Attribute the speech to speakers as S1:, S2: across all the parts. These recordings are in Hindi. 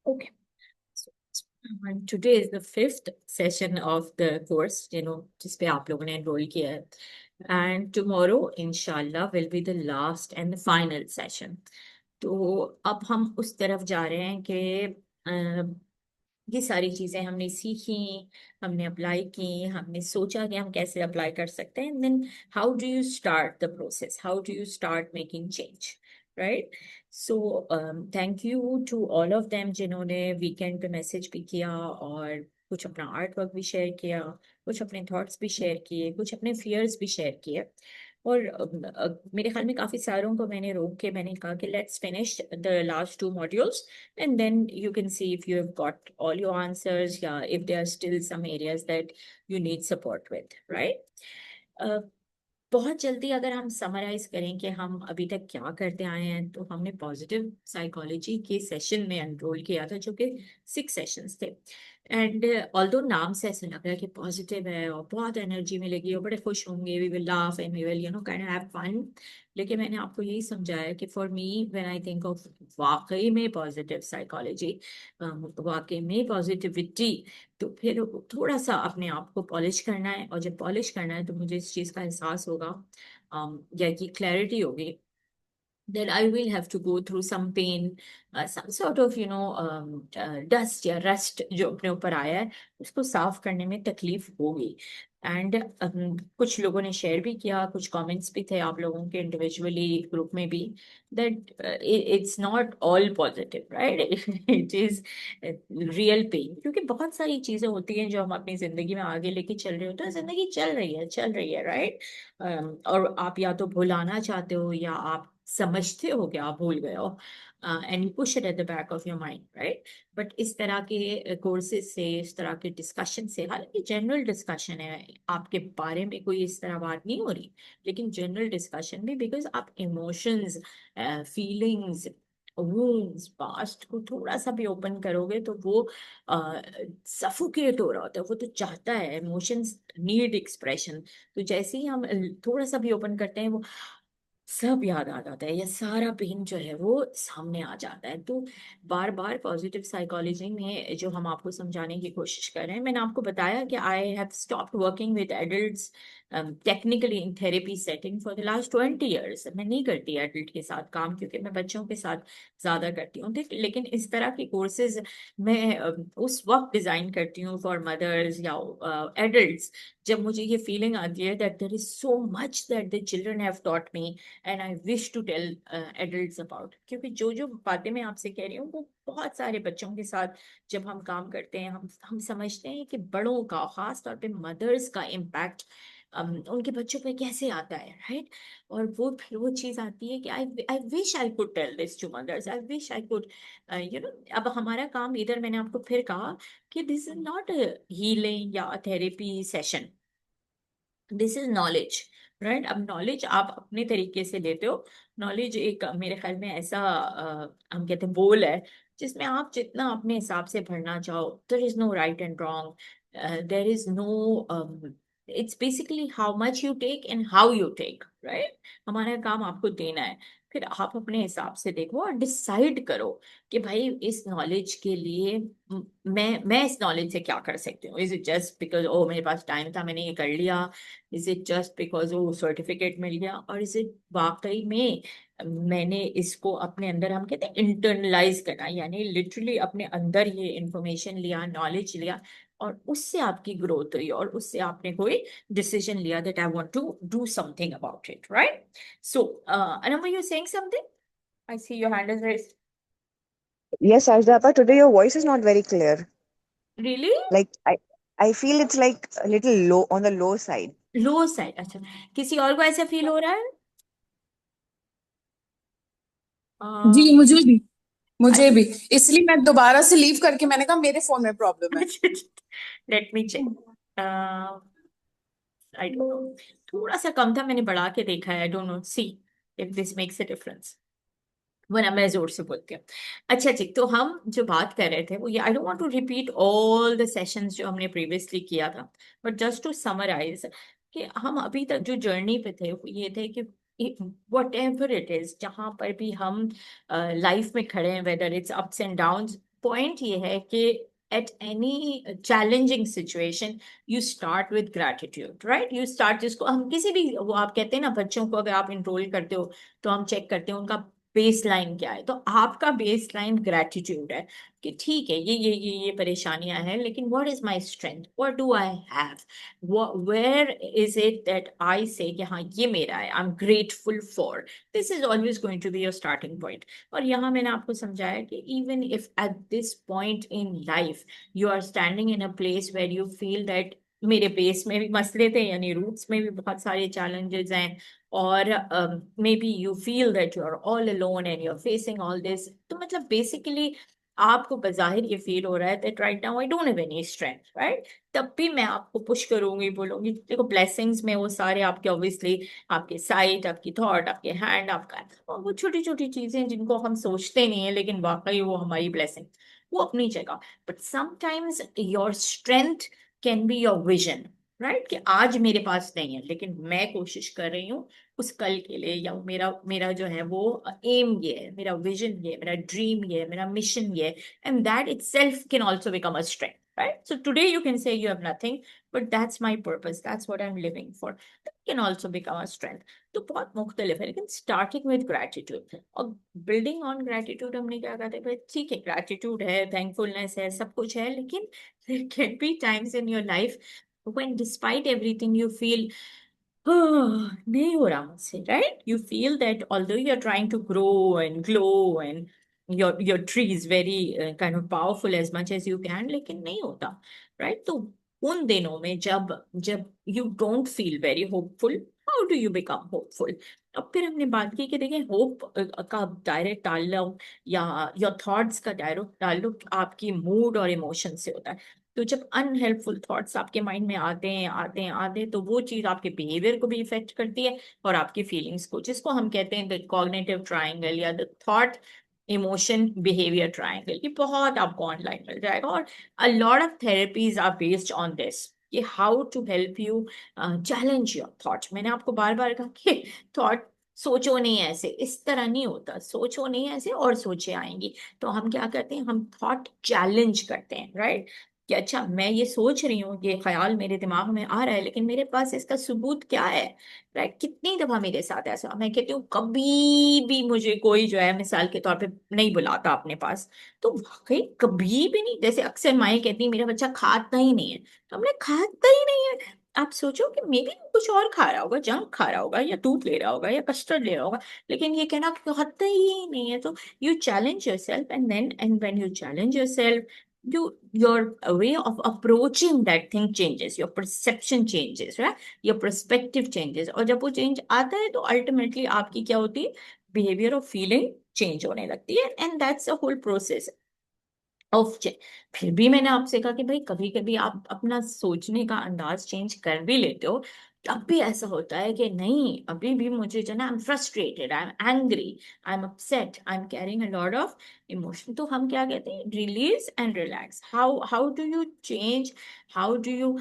S1: Okay. So, today is the fifth session of the course, जिस पे आप लोगों ने enroll किया है. And tomorrow, inshallah, will be the last and the final session. तो अब हम उस तरफ जा रहे हैं कि ये सारी चीजें हमने सीखी, हमने अप्लाई की, हमने सोचा कि हम कैसे अप्लाई कर सकते हैं. Then how do you start the process, how do you start making change, right? So thank you to all of them जिन्होंने वीकेंड पे मैसेज भी किया और कुछ अपना आर्ट वर्क भी शेयर किया, कुछ अपने थॉट्स भी शेयर किए, कुछ अपने फियर्स भी शेयर किए. और मेरे ख्याल में काफी सारों को मैंने रोक के मैंने कहा कि let's finish the last two modules and then you can see if you have got all your answers, yeah, if there are still some areas that you need support with, right? uh, बहुत जल्दी अगर हम समराइज करें कि हम अभी तक क्या करते आए हैं, तो हमने पॉजिटिव साइकोलॉजी के सेशन में एनरोल किया था जो कि 6 सेशंस थे. एंड ऑल्दो नाम से ऐसा लग रहा है कि पॉजिटिव है और बहुत एनर्जी मिलेगी और बड़े खुश होंगे, we will laugh and we will kind of have fun. लेकिन मैंने आपको यही समझाया कि for me when I think of वाकई में पॉजिटिव साइकोलॉजी, वाकई में पॉजिटिविटी, तो फिर थोड़ा सा अपने आप को पॉलिश करना है. और जब पॉलिश करना है तो मुझे इस चीज़ का एहसास होगा, या कि क्लैरिटी होगी, that I will have to go through some pain, some sort of dust या rust जो अपने ऊपर आया है उसको साफ करने में तकलीफ होगी. एंड कुछ लोगों ने शेयर भी किया, कुछ कमेंट्स भी थे आप लोगों के इंडिविजुअली ग्रुप में भी, that it's not all positive, right? It is real pain, क्योंकि बहुत सारी चीजें होती हैं जो हम अपनी जिंदगी में आगे लेके चल रहे होते हैं. जिंदगी चल रही है, राइट? और आप या तो भुलाना चाहते हो या आप समझते हो कि आप भूल गए हो, and you push it at the back of your mind, right? But इस तरह के कोर्सेज से, इस तरह के डिस्कशन से, हालांकि जनरल डिस्कशन है, आपके बारे में कोई इस तरह बात नहीं हो रही, लेकिन जनरल डिस्कशन में, बिकॉज आप इमोशंस, फीलिंग्स, वून्स, पास्ट को थोड़ा सा भी ओपन करोगे तो वो सफोकेट हो रहा होता है. वो तो चाहता है, इमोशंस नीड एक्सप्रेशन. तो जैसे ही हम थोड़ा सा भी ओपन करते हैं, वो सब याद आ जाता है, या सारा पेन जो है वो सामने आ जाता है. तो बार बार पॉजिटिव साइकोलॉजी में जो हम आपको समझाने की कोशिश कर रहे हैं, मैंने आपको बताया कि I have stopped working with adults technically in therapy setting for the last 20 years. मैं नहीं करती एडल्ट के साथ काम, क्योंकि मैं बच्चों के साथ ज्यादा करती हूँ. लेकिन इस तरह के कोर्सेज मैं उस वक्त डिजाइन करती हूँ फॉर मदर्स या एडल्ट्स, जब मुझे ये फीलिंग आती है that there is so much that the children have taught me and I wish to tell adults about. क्योंकि जो जो बातें मैं आपसे कह रही हूँ वो बहुत सारे बच्चों के साथ जब हम काम करते हैं, हम समझते हैं कि बड़ों का, खास तौर पे मदर्स का इम्पैक्ट उनके बच्चों पे कैसे आता है, राइट? और वो फिर वो चीज आती है कि I wish I could tell this to mothers, I wish I could अब हमारा काम इधर, मैंने आपको फिर कहा कि दिस इज नॉट हीलिंग या therapy session, this is knowledge, right? अब नॉलेज आप अपने तरीके से लेते हो. नॉलेज एक मेरे ख्याल में ऐसा हम कहते हैं बोल है, जिसमें आप जितना अपने हिसाब से भरना चाहो, there is no right and wrong, there is no, it's basically how much you take and how you take, right? हमारा काम आपको देना है, फिर आप अपने हिसाब से देखो और डिसाइड करो कि भाई इस नॉलेज के लिए मैं इस नॉलेज से क्या कर सकती हूँ. इज इट जस्ट बिकॉज ओ मेरे पास टाइम था मैंने ये कर लिया? इज इट जस्ट बिकॉज वो सर्टिफिकेट मिल गया? और इज इट वाकई में मैंने इसको अपने अंदर, हम कहते हैं इंटरनलाइज करना, यानी लिटरली अपने अंदर ये इंफॉर्मेशन लिया, नॉलेज लिया, और उससे आपकी ग्रोथ हुई और उससे आपने कोई डिसीजन लिया that I want to do something about it, right? So Anama, you're saying something? I see your hand is raised.
S2: Yes, Ajdapa, today your voice is not very clear.
S1: Really?
S2: Like I feel it's like a little low on the low side.
S1: Low side, अच्छा. किसी और को ऐसा फील हो रहा है?
S3: जी
S1: uh,
S3: मुझे भी इसलिए मैं दोबारा से लीव करके मैंने कहा मेरे फोन में प्रॉब्लम है।
S1: Let me check. I don't know, थोड़ा सा कम था, मैंने बढ़ा के देखा है. I don't know, see if this makes a difference, वरना मैं जोर से बोलती हूँ. अच्छा जी, तो हम जो बात कर रहे थे वो ये, I don't want to repeat all the sessions जो हमने प्रीवियसली किया था, बट जस्ट टू समराइज कि हम अभी तक जो जर्नी पे थे वो ये थे कि वट एवर इट इज, जहाँ पर भी हम लाइफ में खड़े हैं, whether it's ups and downs, point ये है कि at any challenging situation you start with gratitude, right? You start, जिसको हम किसी भी, वो आप कहते हैं ना, बच्चों को अगर आप इनरोल करते हो तो हम चेक करते हैं उनका बेस लाइन क्या है। तो आपका बेस लाइन ग्रेटिट्यूड है कि ठीक है, ये परेशानियां हैं, लेकिन what is my strength, what do I have, where is it that I say कि हाँ ये मेरा है, I am grateful for. This is always going to be your starting point. और यहाँ मैंने आपको समझाया कि even if at this point in life you are standing in a place where you feel that मेरे बेस में भी मसले थे, यानी रूट्स में भी बहुत सारे चैलेंजेस हैं, और maybe you feel that you are all alone and you are facing all this, तो मतलब बेसिकली आपको बजाहिर ये फील हो रहा है that right now I don't have any strength, right? तब भी मैं आपको पुश करूंगी, बोलूंगी देखो ब्लेसिंग्स में वो सारे आपके ऑब्वियसली आपके साइट, आपकी थॉट, आपके हैंड, आपका, और वो छोटी छोटी चीजें जिनको हम सोचते नहीं है लेकिन वाकई वो हमारी ब्लेसिंग, वो अपनी जगह। But sometimes your strength can be your vision, right? कि आज मेरे पास नहीं है लेकिन मैं कोशिश कर रही हूँ उस कल के लिए, या मेरा मेरा जो है वो एम ये है, मेरा विजन ये है, मेरा ड्रीम ये है, मेरा मिशन ये है, and that itself can also become a strength, right? So today you can say you have nothing, but that's my purpose, that's what I'm living for, that can also become a strength। तो बहुत मुख्तलिफ है, लेकिन स्टार्टिंग विद ग्रेटिट्यूड और बिल्डिंग ऑन ग्रेटिट्यूड, हमने क्या कहते हैं भाई, ठीक है ग्रेटिट्यूड है, थैंकफुलनेस है, सब कुछ है, लेकिन there can be times in your life when despite everything you feel नहीं हो रहा मुझसे, right? You feel that although you're trying to grow and glow and your tree is very kind of powerful as much as you can, लेकिन नहीं होता, right? तो उन दिनों में जब जब you don't feel very hopeful, how do you become hopeful? अब फिर हमने बात की कि देखिए होप का डायरेक्ट ताल्लुक या योर थॉट्स का डायरेक्ट ताल्लुक आपकी मूड और इमोशन से होता है। तो जब अनहेल्पफुल थॉट्स आपके माइंड में आते हैं तो वो चीज आपके बिहेवियर को भी इफेक्ट करती है और आपकी फीलिंग्स को, जिसको हम कहते हैं द कॉग्निटिव ट्रायंगल या the thought emotion behaviour triangle. ये बहुत आपको ऑनलाइन मिल जाएगा, और a lot of therapies are based on this कि how to help you challenge your thoughts. मैंने आपको बार बार कहा कि थॉट सोचो नहीं ऐसे, इस तरह नहीं होता, सोचो नहीं ऐसे और सोचे आएंगी। तो हम क्या करते हैं, हम थॉट चैलेंज करते हैं, राइट? कि अच्छा मैं ये सोच रही हूँ, ये ख्याल मेरे दिमाग में आ रहा है, लेकिन मेरे पास इसका सबूत क्या है, राइट? कितनी दफा मेरे साथ ऐसा, मैं कहती हूँ कभी भी मुझे कोई जो है मिसाल के तौर पे नहीं बुलाता अपने पास, तो वाकई कभी भी नहीं। जैसे अक्सर माएँ कहती हैं मेरा बच्चा खाता ही नहीं है, तो हमने खाता ही नहीं है। आप सोचो कि मे बी कुछ और खा रहा होगा, जंक खा रहा होगा, या दूध ले रहा होगा, या कस्टर्ड ले रहा होगा, लेकिन ये कहना कि खाता ही नहीं है। तो you challenge yourself, and when you challenge yourself, your way of approaching that thing changes, your perception changes, right? Your perspective changes, और जब वो चेंज आता है तो अल्टीमेटली आपकी क्या होती है, बिहेवियर और फीलिंग चेंज होने लगती है, and that's a whole process of change. फिर भी मैंने आपसे कहा कि भाई कभी कभी आप अपना सोचने का अंदाज चेंज कर भी लेते हो, तब भी ऐसा होता है कि नहीं, अभी भी मुझे जो ना, I am frustrated, I am angry, I am upset, I am carrying a lot of emotion. तो हम क्या कहते हैं, release and relax. How do you change, how do you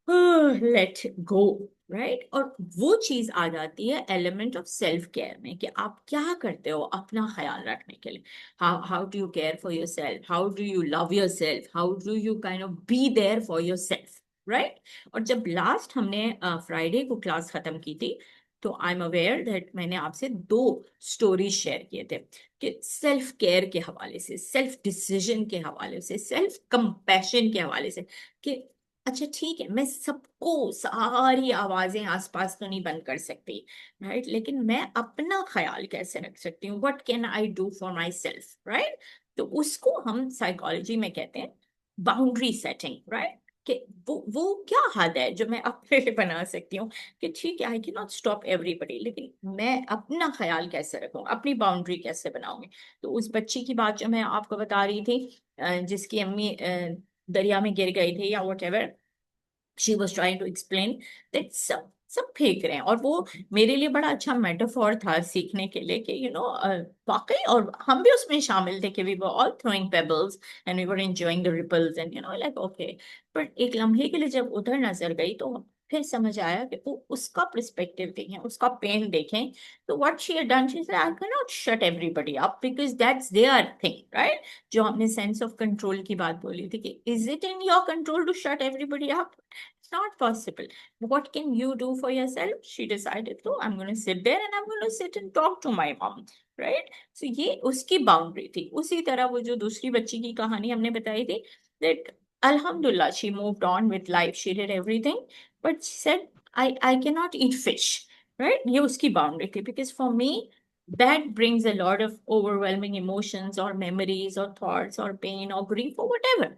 S1: let go, right? और वो चीज आ जाती है एलिमेंट ऑफ सेल्फ केयर में, कि आप क्या करते हो अपना ख्याल रखने के लिए। How do you care for yourself, how do you love yourself, how do you kind of be there for yourself, right? और जब लास्ट हमने फ्राइडे को क्लास खत्म की थी, तो आई एम अवेयर दैट मैंने आपसे 2 स्टोरीज शेयर किए थे, कि सेल्फ केयर के हवाले से, सेल्फ डिसीजन के हवाले से, सेल्फ कंपैशन के हवाले से, कि अच्छा ठीक है, मैं सबको सारी आवाजें आसपास तो नहीं बंद कर सकती, राइट? लेकिन मैं अपना ख्याल कैसे रख सकती हूँ, what can I do for my self, right? तो उसको हम साइकोलॉजी में कहते हैं बाउंड्री सेटिंग, राइट? कि वो क्या हद है जो मैं अपने लिए बना सकती हूँ, कि ठीक है I can not stop everybody, लेकिन मैं अपना ख्याल कैसे रखूँ, अपनी बाउंड्री कैसे बनाऊंगी। तो उस बच्ची की बात जो मैं आपको बता रही थी, जिसकी अम्मी दरिया में गिर गई थी या whatever, she was trying to explain that सब सब फेंक रहे हैं, और वो मेरे लिए बड़ा अच्छा मेटाफोर था सीखने के लिए कि वाकई, और हम भी उसमें शामिल थे कि we were all throwing pebbles and we were enjoying the ripples and like okay. But एक लम्हे के लिए जब उधर नजर गई तो फिर समझ आया कि वो उसका पर्सपेक्टिव देखें, उसका पेन देखें. तो what she had done, she said I can not shut everybody up because that's there thing, right. जो हमने सेंस ऑफ कंट्रोल की बात बोली थी कि is it in your control to shut everybody up? It's not possible. What can you do for yourself? She decided, तो I'm going to sit there and I'm going to sit and talk to my mom, right? So ये उसकी बाउंड्री थी. उसी तरह वो जो दूसरी बच्ची की कहानी हमने बताई थी, that Alhamdulillah she moved on with life, she did everything, but she said I cannot eat fish, right? ये उसकी बाउंड्री थी, because for me that brings a lot of overwhelming emotions or memories or thoughts or pain or grief or whatever.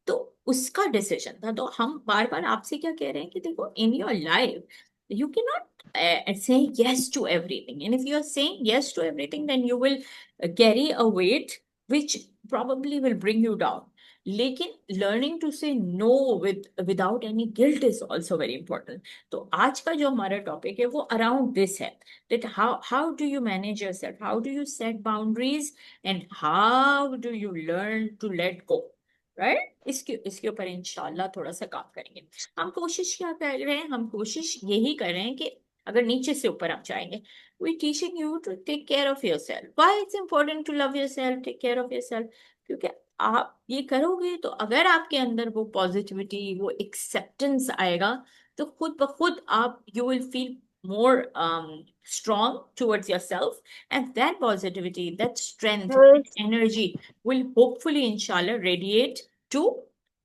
S1: तो उसका डिसीजन था. तो हम बार बार आपसे क्या कह रहे हैं कि देखो, in your life you cannot say yes to everything, and if you are saying yes to everything then you will carry a weight which probably will bring you down. लेकिन learning to say no without any guilt is also very important. तो आज का जो हमारा टॉपिक है वो around this है, that how do you manage yourself, how do you set boundaries, and how do you learn to let go, right. इसके ऊपर इंशाल्लाह थोड़ा सा काम करेंगे. हम कोशिश क्या कर रहे हैं, हम कोशिश यही कर रहे हैं कि अगर नीचे से ऊपर हम जाएंगे, we teaching you to take care of yourself. Why it's important to love yourself, take care of yourself? क्योंकि आप ये करोगे तो अगर आपके अंदर वो पॉजिटिविटी, वो एक्सेप्टेंस आएगा, तो खुद ब खुद आप you will feel more strong towards yourself, and that positivity, that strength, that energy will hopefully inshallah radiate to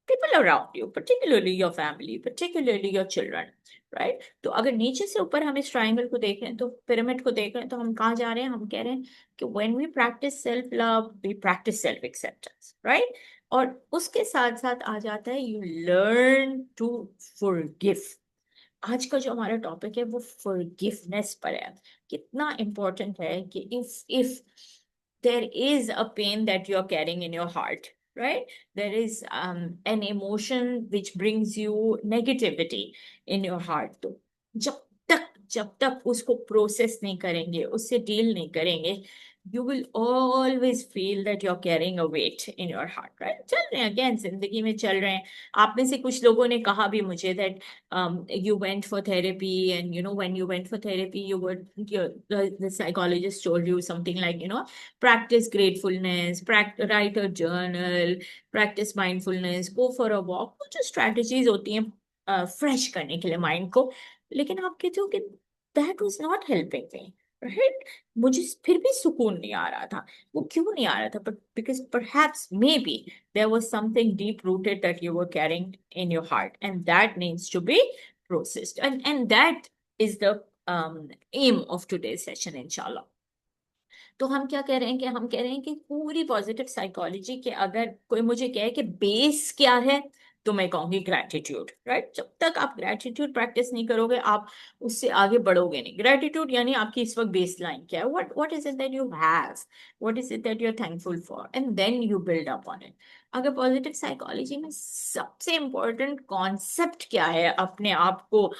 S1: people around you, particularly your family, particularly your children, right? तो अगर नीचे से ऊपर हम इस ट्रायंगल को देख रहे हैं, तो पिरामिड को देख रहे हैं, तो हम कहाँ जा रहे हैं? हम कह रहे हैं कि when we practice self love we practice self acceptance, right? और उसके साथ साथ आ जाता है you learn to forgive. आज का जो हमारा टॉपिक है वो फॉरगिवनेस पर है. कितना इम्पोर्टेंट है कि if there is a pain that you're carrying in your heart, right? There is an emotion which brings you negativity in your heart. तो जब तक उसको प्रोसेस नहीं करेंगे, उससे डील नहीं करेंगे, you will always feel that you're carrying a weight in your heart, right? चल रहे हैं अगेन, जिंदगी में चल रहे हैं. आप में से कुछ लोगों ने कहा भी मुझे that you went for therapy, and you know when you went for therapy the psychologist told you something like, practice gratefulness, write a journal, practice mindfulness, go for a walk. कुछ strategies होती हैं फ्रेश करने के लिए माइंड को. लेकिन आप कहते हो कि that was not helping me, right? मुझे फिर भी सुकून नहीं आ रहा था. वो क्यों नहीं आ रहा था? But because perhaps maybe there was something deep rooted that you were carrying in your heart, and that needs to be processed, and that is the aim of today's session inshallah. तो हम क्या कह रहे हैं कि हम कह रहे हैं कि पूरी पॉजिटिव साइकोलॉजी के अगर कोई मुझे कहे कि बेस क्या है, तो मैं कहूंगी ग्रैटिट्यूड, राइट. जब तक आप ग्रैटिट्यूड प्रैक्टिस नहीं करोगे, आप उससे आगे बढ़ोगे नहीं. ग्रैटिट्यूड यानी आपकी इस वक्त बेस लाइन क्या है, what is it that you have, what is it that you are thankful for, and then you build up on it. अगर पॉजिटिव साइकोलॉजी में सबसे इंपॉर्टेंट कॉन्सेप्ट क्या है अपने आप को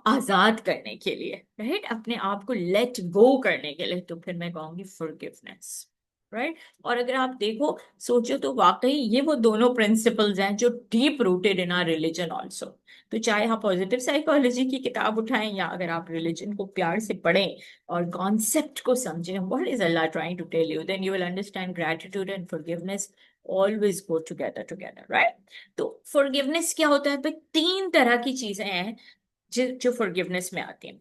S1: आजाद करने के लिए, राइट, अपने आप को लेट गो करने के लिए, तो फिर मैं कहूंगी फॉरगिवनेस, राइट. और अगर आप देखो, सोचो, तो वाकई ये वो दोनों प्रिंसिपल्स हैं जो deep rooted in our religion also. तो चाहे आप पॉजिटिव साइकोलॉजी की किताब उठाएं, या अगर आप रिलीजन को प्यार से पढ़ें और कॉन्सेप्ट को समझें, what is Allah trying to tell you, then you will understand gratitude and forgiveness always go together, right. तो फॉरगिवनेस क्या होता है भाई? 3 तरह की चीजें हैं जो फॉरगिवनेस में आती हैं.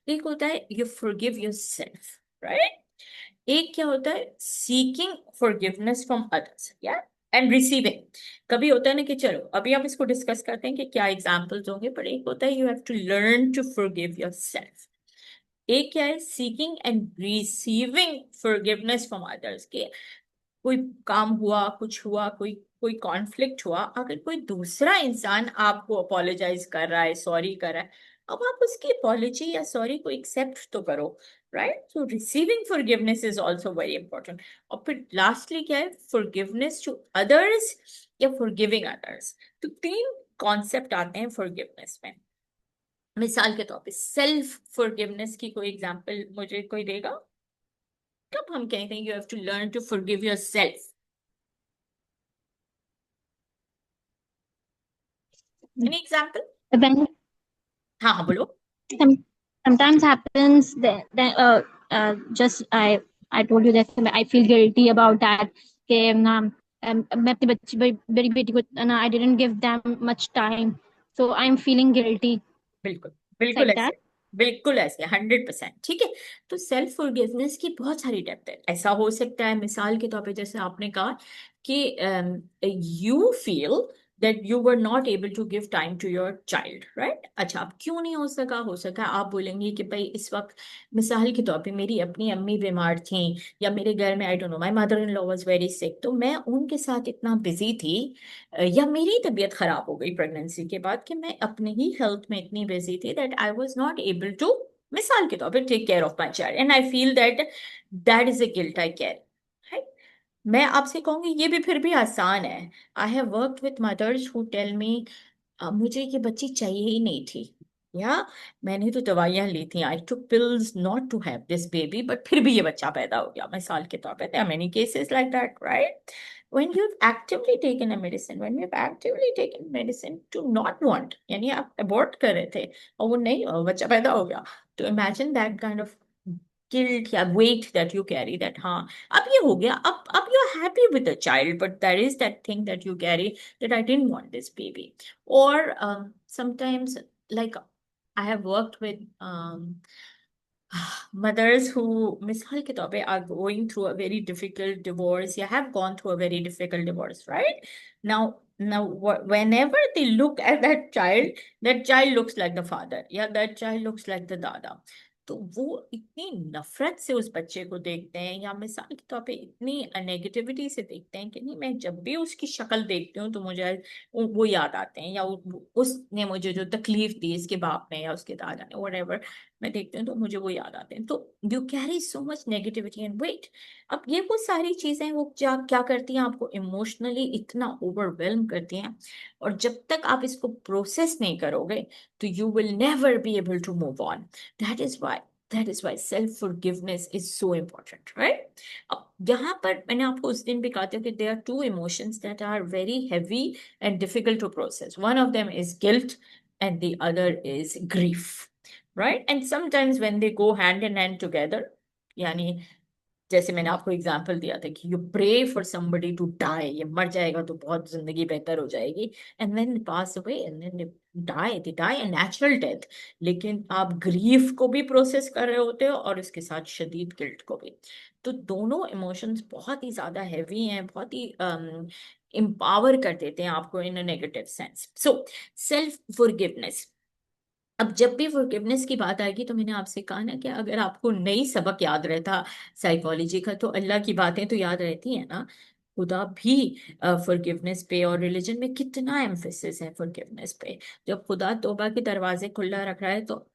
S1: एक होता है यू फॉरगिव योरसेल्फ, राइट. एक क्या होता है सीकिंग फॉरगिवनेस फ्रॉम अदर्स, या एंड रिसीविंग. कभी होता है ना कि चलो अभी हम इसको डिस्कस करते हैं कि क्या एग्जांपल्स होंगे, पर एक होता है you have to learn to forgive yourself. एक क्या है seeking and receiving forgiveness from others. के कोई काम हुआ, कुछ हुआ, कोई कोई कॉन्फ्लिक्ट हुआ, अगर कोई दूसरा इंसान आपको अपोलोजाइज कर रहा है, सॉरी कर रहा है, अब आप उसकी अपोलॉजी या सॉरी को एक्सेप्ट तो करो, right. So receiving forgiveness is also very important. और फिर लास्टली क्या है, फॉरगिवनेस टू अदर्स या फॉरगिविंग अदर्स. तो 3 कॉन्सेप्ट आते हैं फॉरगिवनेस में. मिसाल के तौर पे सेल्फ फॉरगिवनेस की कोई एग्जांपल मुझे कोई देगा? कब हम कहते हैं you have to learn to forgive yourself? Any example?
S4: when
S1: हाँ हाँ बोलो।
S4: some, sometimes happens that just I told you that I feel guilty about that कि मैं अपनी बच्ची बड़ी बेटी को ना I didn't give them much time, so I'm feeling guilty.
S1: बिल्कुल
S4: It's
S1: बिल्कुल
S4: like
S1: ऐसे,
S4: that.
S1: बिल्कुल ऐसे 100%। ठीक है, तो सेल्फ फॉरगिवनेस की बहुत सारी डेप्थ है। ऐसा हो सकता है मिसाल के तौर पे जैसे आपने कहा कि you feel that you were not able to give time to your child, right. अच्छा, अब क्यों नहीं हो सका आप बोलेंगे कि भाई इस वक्त मिसाल के तौर पे मेरी अपनी अम्मी बीमार थी, या मेरे घर में आई don't no my mother in law was very sick, तो मैं उनके साथ इतना बिजी थी, या मेरी तबीयत खराब हो गई प्रेगनेंसी के बाद कि मैं अपने ही हेल्थ में इतनी बिजी थी that I was not able to, मिसाल के तौर पे, take care of my child, and I feel that that is a guilt I carry. मैं आपसे कहूंगी ये भी फिर भी आसान है। I have worked with mothers who tell me मुझे ये बच्ची चाहिए ही नहीं थी, या मैंने तो दवाइयां ली थी, I took pills not to have this baby, but फिर भी ये बच्चा पैदा हो गया, मिसाल के तौर पे। There are many cases like that, right. when you've actively taken a medicine, when you've actively taken medicine to not want, यानी आप अबॉर्ट कर रहे थे और वो नहीं, बच्चा पैदा हो गया, तो imagine that kind of guilt या weight that you carry, that हाँ अब ये हो गया, अब you're happy with the child, but there is that thing that you carry that I didn't want this baby. Or sometimes, like, I have worked with mothers who misal ke taur pe are going through a very difficult divorce, या have gone through a very difficult divorce, right? Now whenever they look at that child looks like the father, yeah, that child looks like the dada. तो वो इतनी नफरत से उस बच्चे को देखते हैं, या मिसाल के तौर पे इतनी नेगेटिविटी से देखते हैं कि नहीं, मैं जब भी उसकी शक्ल देखती हूँ तो मुझे वो याद आते हैं, या उसने मुझे जो तकलीफ दी इसके बाप ने या उसके दादा ने, whatever, मैं देखती हूँ तो मुझे वो याद आते हैं। तो you carry so much negativity and weight. अब ये वो सारी चीजें वो क्या करती हैं, आपको इमोशनली इतना ओवरवेलम करती हैं, और जब तक आप इसको प्रोसेस नहीं करोगे तो you will never be able to move on. That is why self forgiveness is so important, right. अब यहाँ पर मैंने आपको उस दिन भी कहा था कि there are two emotions that are very heavy and difficult to process. One of them is guilt, and the other is grief, right? And sometimes when they go hand in hand together, yani जैसे मैंने आपको एग्जांपल दिया था कि you pray for somebody to die, ये मर जाएगा तो बहुत जिंदगी बेहतर हो जाएगी, and then pass away, and then they die a natural death, लेकिन आप ग्रीफ को भी प्रोसेस कर रहे होते हो और उसके साथ शदीद गिल्ट को भी। तो दोनों इमोशंस बहुत ही ज्यादा हैवी हैं, बहुत ही एम्पावर कर देते हैं आपको in a negative sense. So self forgiveness. अब जब भी फॉरगिवनेस की बात आएगी तो मैंने आपसे कहा ना कि अगर आपको नई सबक याद रहता साइकोलॉजी का, तो अल्लाह की बातें तो याद रहती है ना। खुदा भी फॉरगिवनेस पे, और रिलीजन में कितना एम्फेसिस है फॉरगिवनेस पे। जब खुदा तौबा के दरवाजे खुला रख रहा है, तो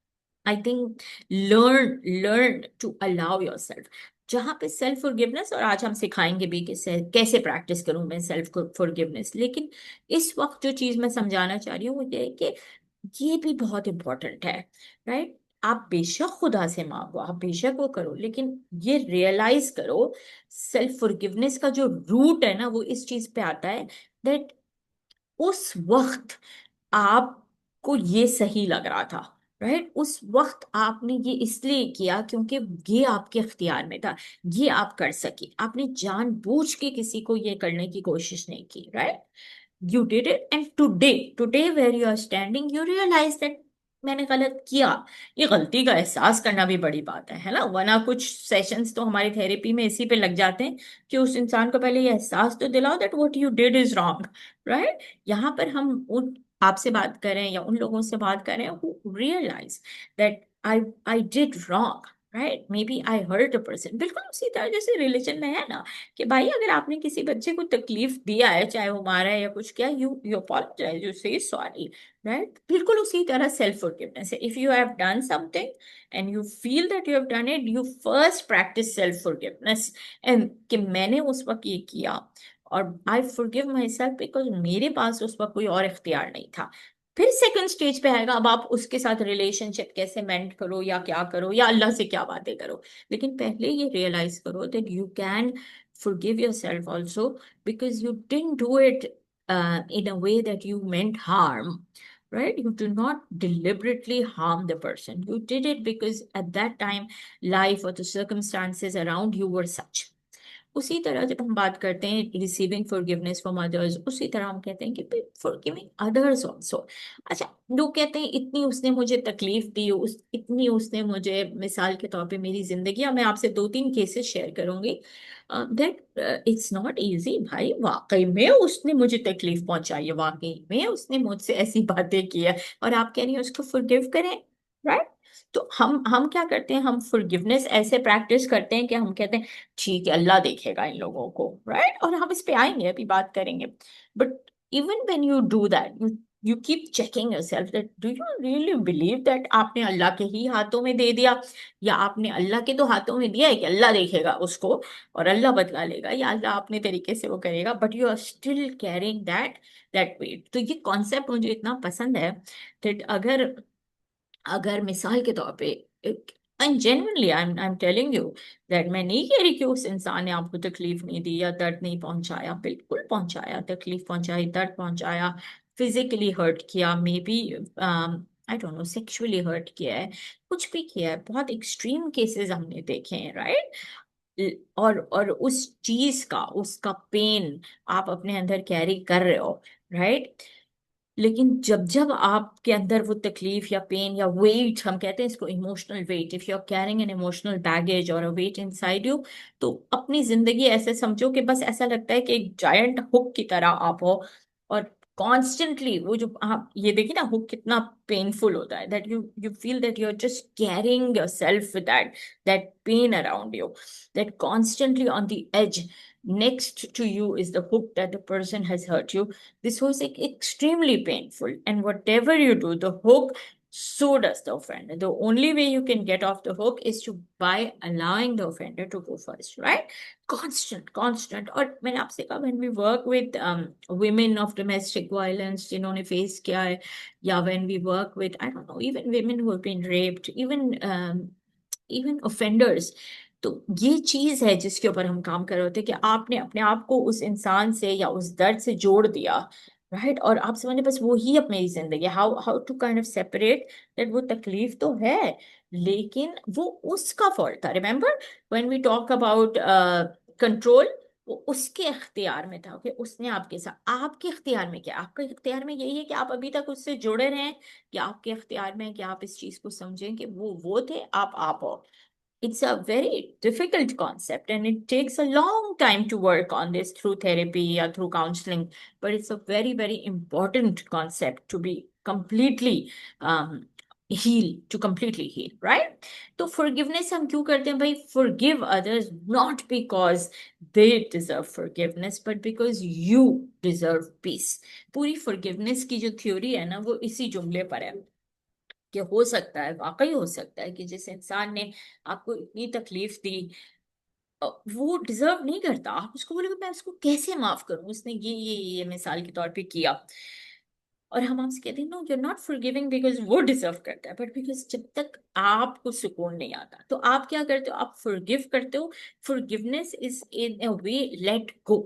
S1: I think learn learn to allow yourself. जहाँ पे सेल्फ फॉरगिवनेस, और आज हम सिखाएंगे भी कि कैसे प्रैक्टिस करूं मैं सेल्फ फॉरगिवनेस, लेकिन इस वक्त जो चीज मैं समझाना चाह रही हूँ वो ये है कि ये भी बहुत इंपॉर्टेंट है, राइट। आप बेशक खुदा से मांगो, आप बेशक वो करो, लेकिन ये रियलाइज करो, सेल्फ फॉरगिवनेस का जो रूट है ना, वो इस चीज पे आता है दैट उस वक्त आपको ये सही लग रहा था, राइट। उस वक्त आपने ये इसलिए किया क्योंकि ये आपके इख्तियार में था, ये आप कर सकी, आपने जानबूझ के किसी को ये करने की कोशिश नहीं की, right. You did it, and today where you are standing, you realize that मैंने गलत किया। ये गलती का एहसास करना भी बड़ी बात है ना। वरना कुछ सेशंस तो हमारी थेरेपी में इसी पे लग जाते हैं कि उस इंसान को पहले ये एहसास तो दिलाओ that what you did is wrong, right. यहाँ पर हम उन आपसे बात करें या उन लोगों से बात करें who realize that I did wrong, right, maybe I hurt a person. बिल्कुल उसी तरह जैसे रिलीजन में है ना कि भाई अगर आपने किसी बच्चे को तकलीफ दिया है, चाहे वो मारा है या कुछ किया, यू अपोलोजाइज, यू से सॉरी, राइट। बिल्कुल उसी तरह सेल्फ फॉरगिवनेस है। If you have done something and you feel that you have done it, you first practice self forgiveness, and कि मैंने उस वक्त ये किया, और I forgive my self because मेरे पास उस वक्त कोई और इख्तियार नहीं था। फिर सेकंड स्टेज पे आएगा, अब आप उसके साथ रिलेशनशिप कैसे मेंट करो, या क्या करो, या अल्लाह से क्या बातें करो, लेकिन पहले ये रियलाइज करो that you can forgive yourself also, because you didn't do it in a way that you meant harm. right? You do not deliberately harm the person. You did it because at that time life or the circumstances around you were such. उसी तरह जब हम बात करते हैं रिसीविंग फॉरगिवनेस फ्रॉम अदर्स, उसी तरह हम कहते हैं कि फॉरगिविंग अदर्स ऑल्सो। अच्छा, लोग कहते हैं इतनी उसने मुझे तकलीफ दी, इतनी उसने मुझे, मिसाल के तौर पे मेरी जिंदगी, मैं आपसे 2-3 केसेस शेयर करूंगी दैट इट्स नॉट इजी भाई। वाकई में उसने मुझे तकलीफ पहुंचाई है, वाकई में उसने मुझसे ऐसी बातें की है, और आप कह रही हैं उसको फॉरगिव करें, राइट? तो हम क्या करते हैं, हम फॉरगिवनेस ऐसे प्रैक्टिस करते हैं कि हम कहते हैं ठीक है अल्लाह देखेगा इन लोगों को, राइट? और हम इस पे आएंगे, अभी बात करेंगे। But even when you do that, you keep checking yourself that do you really believe that आपने अल्लाह के ही हाथों में दे दिया, या आपने अल्लाह के तो हाथों में दिया है कि अल्लाह देखेगा उसको और अल्लाह बदला लेगा, या अल्लाह अपने तरीके से वो करेगा, but you are still carrying that weight. तो ये कॉन्सेप्ट मुझे इतना पसंद है that अगर अगर मिसाल के तौर पे, and genuinely I am telling you that, मैं नहीं कह रही कि उस इंसान ने आपको तकलीफ नहीं दी या दर्द नहीं पहुंचाया, बिल्कुल पहुंचाया, तकलीफ पहुंचाई, दर्द पहुंचाया, फिजिकली हर्ट किया, maybe I don't know sexually hurt किया है, कुछ भी किया है, बहुत एक्सट्रीम केसेस हमने देखे हैं, राइट? और उस चीज का, उसका पेन आप अपने अंदर कैरी कर रहे हो, राइट? लेकिन जब जब आपके अंदर वो तकलीफ या पेन या वेट, हम कहते हैं इसको emotional weight, if you are carrying an emotional baggage और अ वेट इनसाइड यू, तो अपनी जिंदगी ऐसे समझो कि बस ऐसा लगता है कि एक जायंट हुक की तरह आप हो, और कॉन्स्टेंटली वो जो आप ये देखिए ना, हुक कितना पेनफुल होता है, that you feel that you are just carrying yourself with that pain around you, that constantly on the edge, next to you is the hook that the person has hurt you. This was like extremely painful, and whatever you do, the hook, so does the offender. The only way you can get off the hook is to by allowing the offender to go first, right? Constant. और मैंने आपसे कहा, when we work with women of domestic violence जिन्होंने face किया है, या when we work with, I don't know, even women who have been raped, even offenders, तो ये चीज है जिसके ऊपर हम काम कर रहे थे कि आपने अपने आप को उस इंसान से या उस दर्द से जोड़ दिया, राइट? और आप समझे बस वो ही अपनी जिंदगी, how how to kind of separate that, वो तकलीफ तो है लेकिन वो उसका फॉल्ट था। Remember when we talk about control, वो उसके इख्तियार में था कि उसने आपके साथ, आपके इख्तियार में क्या, आपके इख्तियार में यही है कि आप अभी तक उससे जुड़े रहें, या आपके इख्तियार में है कि आप इस चीज को समझें कि वो थे, आप हो। It's a very difficult concept, and it takes a long time to work on this through therapy or through counseling. But it's a very, very important concept to be completely completely heal, right? तो forgiveness हम क्यों करते हैं भाई? Forgive others not because they deserve forgiveness, but because you deserve peace. पूरी forgiveness की जो theory है ना, वो इसी जुमले पर है कि हो सकता है, वाकई हो सकता है कि जिस इंसान ने आपको इतनी तकलीफ दी, वो डिजर्व नहीं करता। आप उसको बोलोगे मैं उसको कैसे माफ करूं, उसने ये मिसाल के तौर पे किया, और हम आपसे कहते हैं no, you are not forgiving because वो डिजर्व करता है, बट बिकॉज जब तक आपको सुकून नहीं आता तो आप क्या करते हो, आप फॉरगिव करते हो। Forgiveness is in a way let go,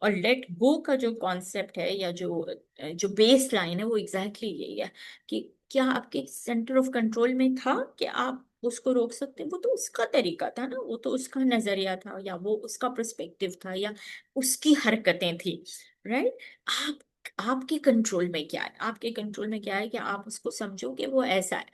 S1: और लेट गो का जो कॉन्सेप्ट है या जो बेस लाइन है, वो एग्जैक्टली यही है कि क्या आपके सेंटर ऑफ कंट्रोल में था कि आप उसको रोक सकते, वो तो उसका तरीका था ना, वो तो उसका नजरिया था, या वो उसका पर्सपेक्टिव था, या उसकी हरकतें थी, राइट? आप आपके कंट्रोल में क्या है, आपके कंट्रोल में क्या है कि आप उसको समझो कि वो ऐसा है,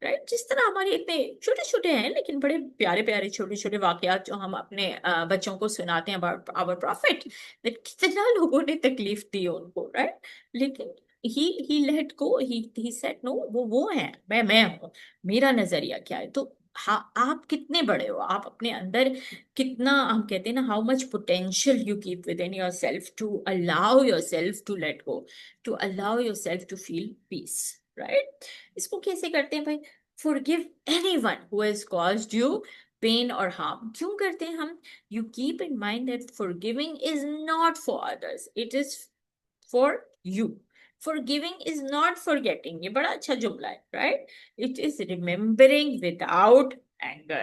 S1: राइट? जिस तरह हमारे इतने छोटे छोटे हैं लेकिन बड़े प्यारे प्यारे छोटे छोटे वाकयात जो हम अपने बच्चों को सुनाते हैं अबाउट आवर प्रॉफिट, कितना लोगों ने तकलीफ दी उनको, राइट? लेकिन he let go, he said no, वो है, मैं हूँ, मेरा नजरिया क्या है। तो हाँ, आप कितने बड़े हो, आप अपने अंदर कितना, हम कहते हैं ना, how much potential you keep within yourself to allow yourself to let go, to allow yourself to feel peace, right? इसको कैसे करते हैं भाई? Forgive anyone who has caused you pain और हार्म। क्यों करते हैं हम? You keep in mind that forgiving is not for others, it is for you. Forgiving is not forgetting, ये बड़ा अच्छा जुमला है, right? It is remembering without anger.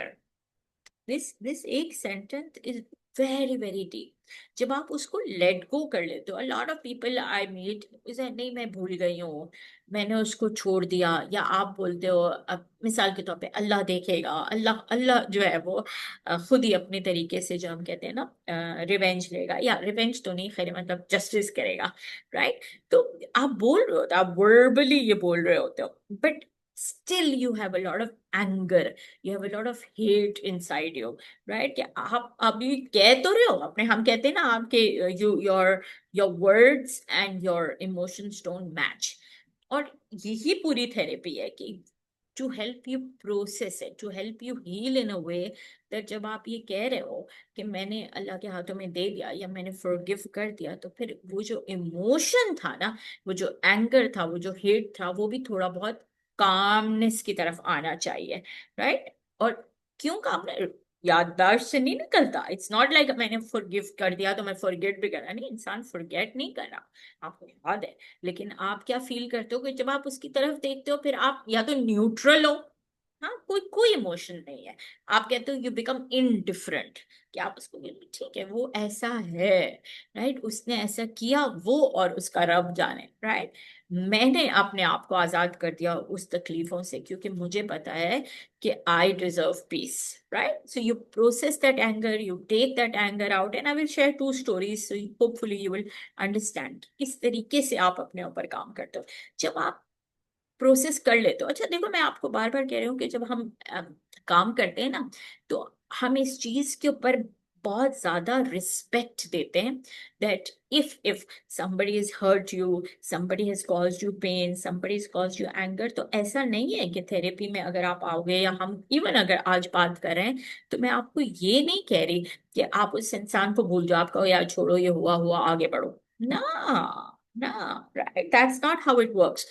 S1: This एक sentence is very very deep. जब आप उसको लेट गो कर लेते हो, a lot of people I meet इसे नहीं मैं भूल गई हूँ, मैंने उसको छोड़ दिया, या आप बोलते हो, अब मिसाल के तौर पे अल्लाह देखेगा, अल्लाह अल्लाह जो है वो खुद ही अपने तरीके से जो हम कहते हैं ना रिवेंज लेगा, या रिवेंज तो नहीं खैर मतलब जस्टिस करेगा, राइट। तो आप बोल रहे होते हो, आप वर्बली ये बोल रहे होते हो, but still you have a lot of anger, you have a lot of hate inside you, right. कि आप अभी कह तो रहे हो अपने, हम कहते हैं ना आपके your words and your emotions don't match. और यही पूरी थेरेपी है कि to help you process it, to help you heal in a way that जब आप ये कह रहे हो कि मैंने अल्लाह के हाथों में दे दिया या मैंने फॉरगिव कर दिया, तो फिर वो जो इमोशन था ना, वो जो एंगर था, वो जो हेट था, वो भी थोड़ा बहुत कामनेस की तरफ आना चाहिए, राइट। और क्यों काम, याददाश्त से नहीं निकलता। इट्स नॉट लाइक मैंने फॉरगिव कर दिया तो मैं फॉरगेट भी कर रहा, नहीं, इंसान फॉरगेट नहीं कर रहा, आपको याद है। लेकिन आप क्या फील करते हो कि जब आप उसकी तरफ देखते हो, फिर आप या तो न्यूट्रल हो, हाँ, कोई कोई इमोशन नहीं है, आप कहते हो यू बिकम इनडिफरेंट, कि आप उसको ठीक है वो ऐसा है, राइट, उसने ऐसा किया वो और उसका रब जाने, राइट। मैंने अपने आप को आजाद कर दिया उस तकलीफों से, क्योंकि मुझे पता है कि I deserve peace, right. So you process that anger, you take that anger out, and I will share 2 stories, so hopefully you will understand किस तरीके से आप अपने ऊपर काम करते हो जब आप प्रोसेस कर लेते हो। अच्छा देखो, मैं आपको बार बार कह रही हूँ कि जब हम काम करते हैं ना, तो हम इस चीज के ऊपर बहुत ज्यादा रिस्पेक्ट देते हैं, that if somebody has hurt you, somebody has caused you pain, somebody has caused you anger, तो ऐसा नहीं है कि थेरेपी में अगर आप आओगे, या हम इवन अगर आज बात कर रहे हैं, तो मैं आपको ये नहीं कह रही कि आप उस इंसान को भूल जाओ, आप कहो यार छोड़ो ये हुआ हुआ आगे बढ़ो, ना ना, right, that's not how it works.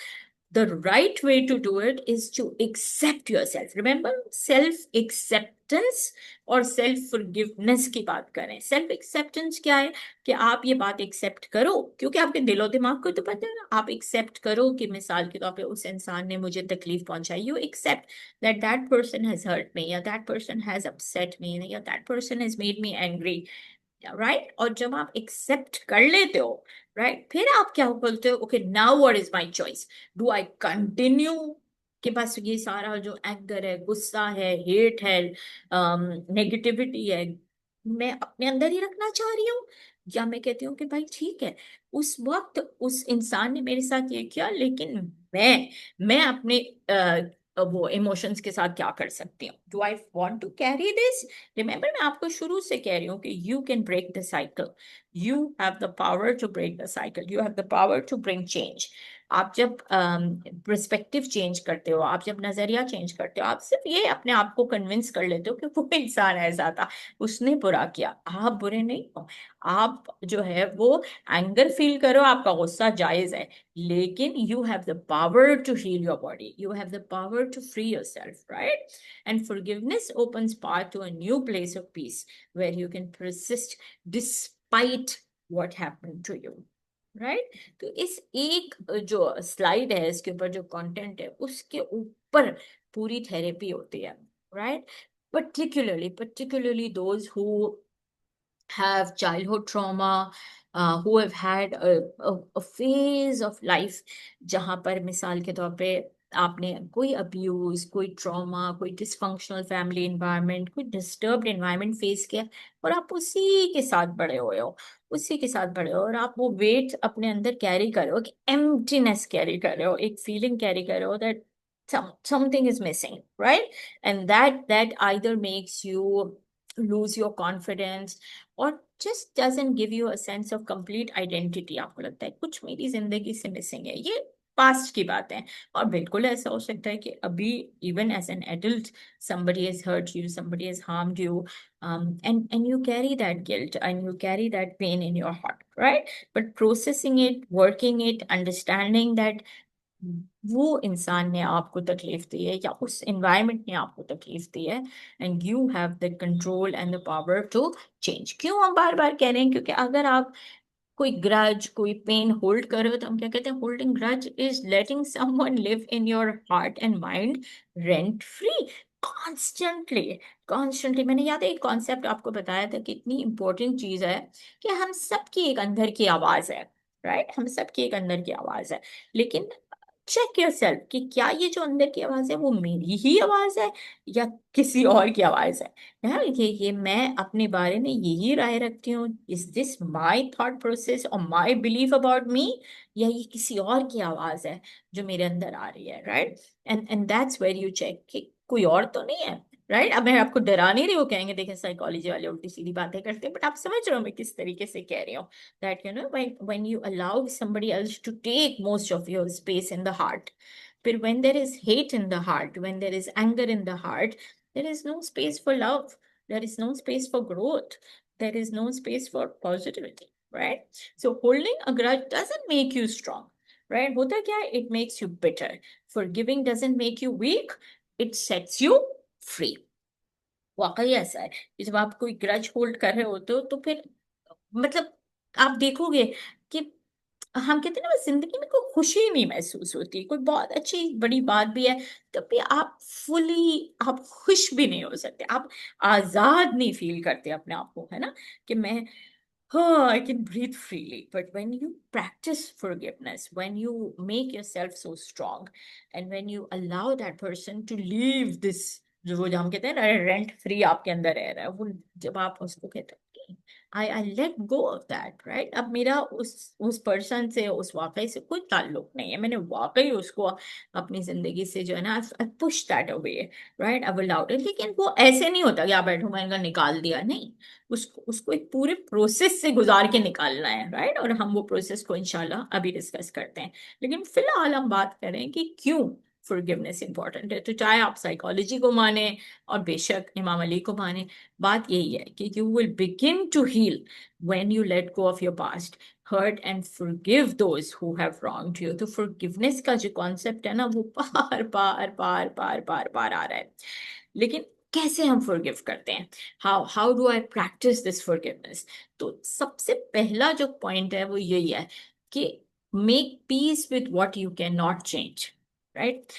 S1: The right way to do it is to accept yourself. Remember, self acceptance और सेल्फ फॉरगिवनेस की बात करें। सेल्फ एक्सेप्टेंस क्या है कि आप ये बात एक्सेप्ट करो, क्योंकि आपके दिलो दिमाग को तो पता है ना, आप एक्सेप्ट करो कि मिसाल के तौर पे उस इंसान ने मुझे तकलीफ पहुंचाई, you accept that that person has hurt me, या that person has upset me, या that person has made me angry, right. और जब आप एक्सेप्ट कर लेते हो, राइट, फिर आप क्या बोलते हो, okay now what is my choice, do I continue कि बस ये सारा जो एंगर है, गुस्सा है, हेट है, नेगेटिविटी है, मैं अपने अंदर ही रखना चाह रही हूँ, या मैं कहती हूँ कि भाई ठीक है, उस वक्त उस इंसान ने मेरे साथ ये किया, लेकिन मैं अपने वो इमोशंस के साथ क्या कर सकती हूँ, do I want to carry this. Remember, मैं आपको शुरू से कह रही हूँ कि you can break the cycle, you have the power to break the cycle, you have the power to bring change. आप जब पर्सपेक्टिव चेंज करते हो, आप जब नजरिया चेंज करते हो, आप सिर्फ ये अपने आप को कन्विंस कर लेते हो कि वो इंसान ऐसा था, उसने बुरा किया, आप बुरे नहीं हो। आप जो है वो एंगर फील करो, आपका गुस्सा जायज है, लेकिन you have the power to heal your body, you have the power to free yourself, right. And forgiveness opens path to a new place of peace where you can persist despite what happened to you, right. तो इस एक जो स्लाइड है, इसके ऊपर जो कंटेंट है, उसके ऊपर पूरी थेरेपी होती है, right. particularly those who have childhood trauma, who have had a phase of life जहाँ पर मिसाल के तौर पे आपने कोई अब्यूज, कोई ट्रॉमा, कोई डिसफंक्शनल फैमिली इन्वायरमेंट, कोई डिस्टर्ब्ड इन्वायरमेंट फेस किया, और आप उसी के साथ बड़े हुए हो, उसी के साथ बड़े हो, और आप वो वेट अपने अंदर कैरी कर रहे हो, कि एम्प्टीनेस कैरी कर रहे हो, एक फीलिंग कैरी कर रहे हो that something is missing, right? And that either makes you lose your confidence or just doesn't give you a sense of complete identity। आपको लगता है कुछ मेरी जिंदगी से मिसिंग है, ये पास्ट की बात है। और बिल्कुल ऐसा हो सकता है कि अभी even as an adult somebody has hurt you, somebody has harmed you, and you carry that guilt and you carry that pain in your heart, right? But processing it, working it, understanding that वो इंसान ने आपको तकलीफ दी है, या उस एनवायरनमेंट ने आपको तकलीफ दी है, and you have the control and the power to change. क्यों हम बार बार कह रहे हैं, क्योंकि अगर आप कोई ग्रज, कोई पेन होल्ड कर रहे हो, तो हम क्या कहते हैं, holding grudge is letting someone live in your heart and mind rent free. Constantly constantly. मैंने याद है एक कॉन्सेप्ट आपको बताया था कि इतनी इंपॉर्टेंट चीज है कि हम सबकी एक अंदर की आवाज है, राइट? हम सबकी एक अंदर की आवाज है, लेकिन चेक योरसेल्फ कि क्या ये जो अंदर की आवाज है वो मेरी ही आवाज है या किसी और की आवाज है। यार ये मैं अपने बारे में यही राय रखती हूँ, is this my thought process और माई बिलीफ अबाउट मी, या ये किसी और की आवाज है जो मेरे अंदर आ रही है, right? And that's where you check कि कोई और तो नहीं है, राइट? अब मैं आपको डरा नहीं रही हूँ, कहेंगे देखें साइकोलॉजी वाले उल्टी सीधी बातें करते हैं, बट आप समझ रहे हो मैं किस तरीके से कह रही हूँ। That when you allow somebody else to take most of your space in the heart, but when there is hate in the heart, when there is anger in the heart, there is no space for love, there is no space for growth, there is no space for positivity, right? So holding a grudge doesn't make you strong, right? होता क्या है? It makes you bitter. Forgiving doesn't make you weak, it sets you free. वाकई ऐसा है कि जब आप कोई ग्रज होल्ड कर रहे होते हो तो फिर मतलब आप देखोगे कि हम कहते हैं ना बस जिंदगी में कोई खुशी नहीं महसूस होती, कोई बहुत अच्छी बड़ी बात भी है तब भी आप फुली आप खुश भी नहीं हो सकते, आप आजाद नहीं फील करते अपने आप को, है ना? कि मैं हाँ I can breathe freely. But when you practice forgiveness, when you make yourself so strong, and when you allow that person to leave this, जो वो हम कहते हैं ना रेंट फ्री आपके अंदर रह रहा है, वो जब आप उसको कहते हैं I let go of that, right? अब मेरा उस पर्सन से उस वाकई से कोई ताल्लुक नहीं है, मैंने वाकई उसको अपनी जिंदगी से जो है ना I push that away, right? I allowed it. लेकिन वो ऐसे नहीं होता कि आप बैठो मैंने इनका निकाल दिया, नहीं, उसको उसको एक पूरे प्रोसेस से गुजार के निकालना है, राइट? और हम वो प्रोसेस को इंशाल्लाह अभी डिस्कस करते हैं, लेकिन फिलहाल हम बात करें कि क्यों फॉरगिवनेस इंपॉर्टेंट है। तो चाहे आप साइकोलॉजी को माने और बेशक इमाम अली को माने, बात यही है कि you will begin to heal when you let go of your past hurt and forgive those who have wronged you. तो फॉरगिवनेस का जो कॉन्सेप्ट है ना वो बार बार बार बार बार बार आ रहा है, लेकिन कैसे हम फॉरगिव करते हैं? How do I practice this forgiveness? तो सबसे पहला जो पॉइंट है वो यही है कि make peace with what you can not change, right?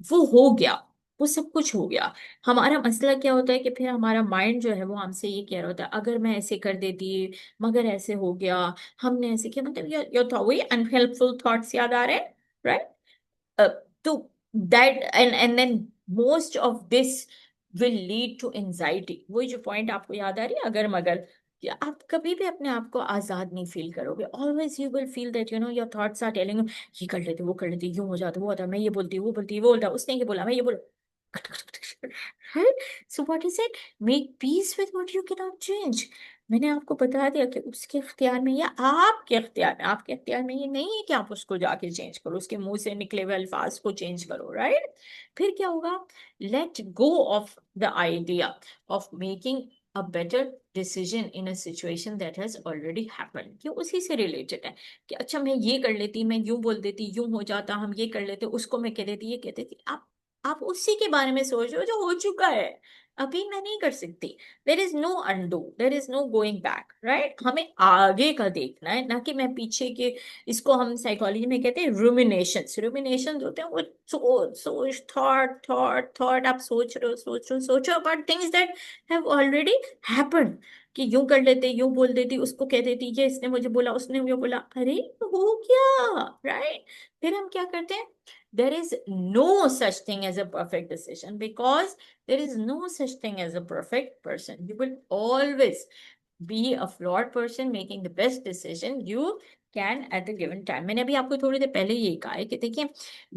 S1: वो हो गया, वो सब कुछ हो गया। हमारा मसला क्या होता है कि फिर हमारा माइंड जो है वो हमसे ये कह रहा होता है अगर मैं ऐसे कर देती, मगर ऐसे हो गया, हमने ऐसे किया, मतलब ये तो वही अनहेल्पफुल थॉट्स याद आ रहे हैं, राइट? तो that and then most of this will lead to anxiety. वही जो पॉइंट आपको याद आ रही है अगर मगर, कि आप कभी भी अपने आप को आजाद नहीं फील करोगे। Always you will feel that your thoughts are telling you ये कर लेते वो कर लेते, यूं हो जाता वो होता, मैं ये बोलती वो बोलती वो बोलता, उसने ये बोला मैं ये बोला, right? So what is it? Make peace with what you cannot change. मैंने आपको बता दिया कि उसके इख्तियार में या आपके इख्तियार में, आपके इख्तियार में ये नहीं है कि आप उसको जाके चेंज करो, उसके मुंह से निकले हुए अल्फाज को चेंज करो, राइट? फिर क्या होगा? Late go of the idea of making a better decision in a situation that has already happened। कि उसी से रिलेटेड है कि अच्छा मैं ये कर लेती, मैं यूं बोल देती, यूं हो जाता, हम ये कर लेते, उसको मैं कह देती, ये कह देती। आप उसी के बारे में सोच रहे हो जो हो चुका है, अभी मैं नहीं कर सकती। There is no undo, there is no going back, right? हमें आगे का देखना है, ना कि मैं पीछे के। इसको हम साइकोलॉजी में कहते हैं रूमिनेशंस। रूमिनेशंस होते हैं वो सोच थॉट थॉट थॉट, आप सोच रहे हो सोच रहे हो सोच रहे हो about things that have already happened. कि यूं कर लेते, यूं बोल देती, उसको कह देती, ये इसने मुझे बोला, उसने मुझे बोला, अरे हो गया, राइट? फिर हम क्या करते हैं? There is no such thing as a perfect decision, because there is no such thing as a perfect person. You will always be a flawed person making the best decision you can at the given time. मैंने अभी आपको थोड़ी देर पहले यही कहा है कि देखिए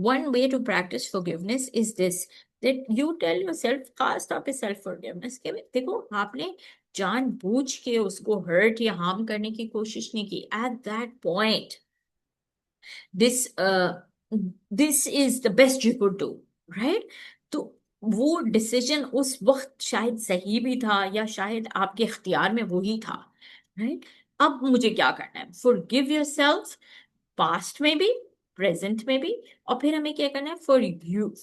S1: one way to practice forgiveness is this, that you tell yourself, खास तौर पे self forgiveness के देखो आपने जानबूझ के उसको hurt या harm करने की कोशिश नहीं की। At that point this this is the best you could do, right? तो वो डिसीजन उस वक्त शायद सही भी था या शायद आपके इख्तियार में वो ही था, राइट? अब मुझे क्या करना है? फॉरगिव योरसेल्फ, पास्ट में भी, प्रेजेंट में भी, और फिर हमें क्या करना है?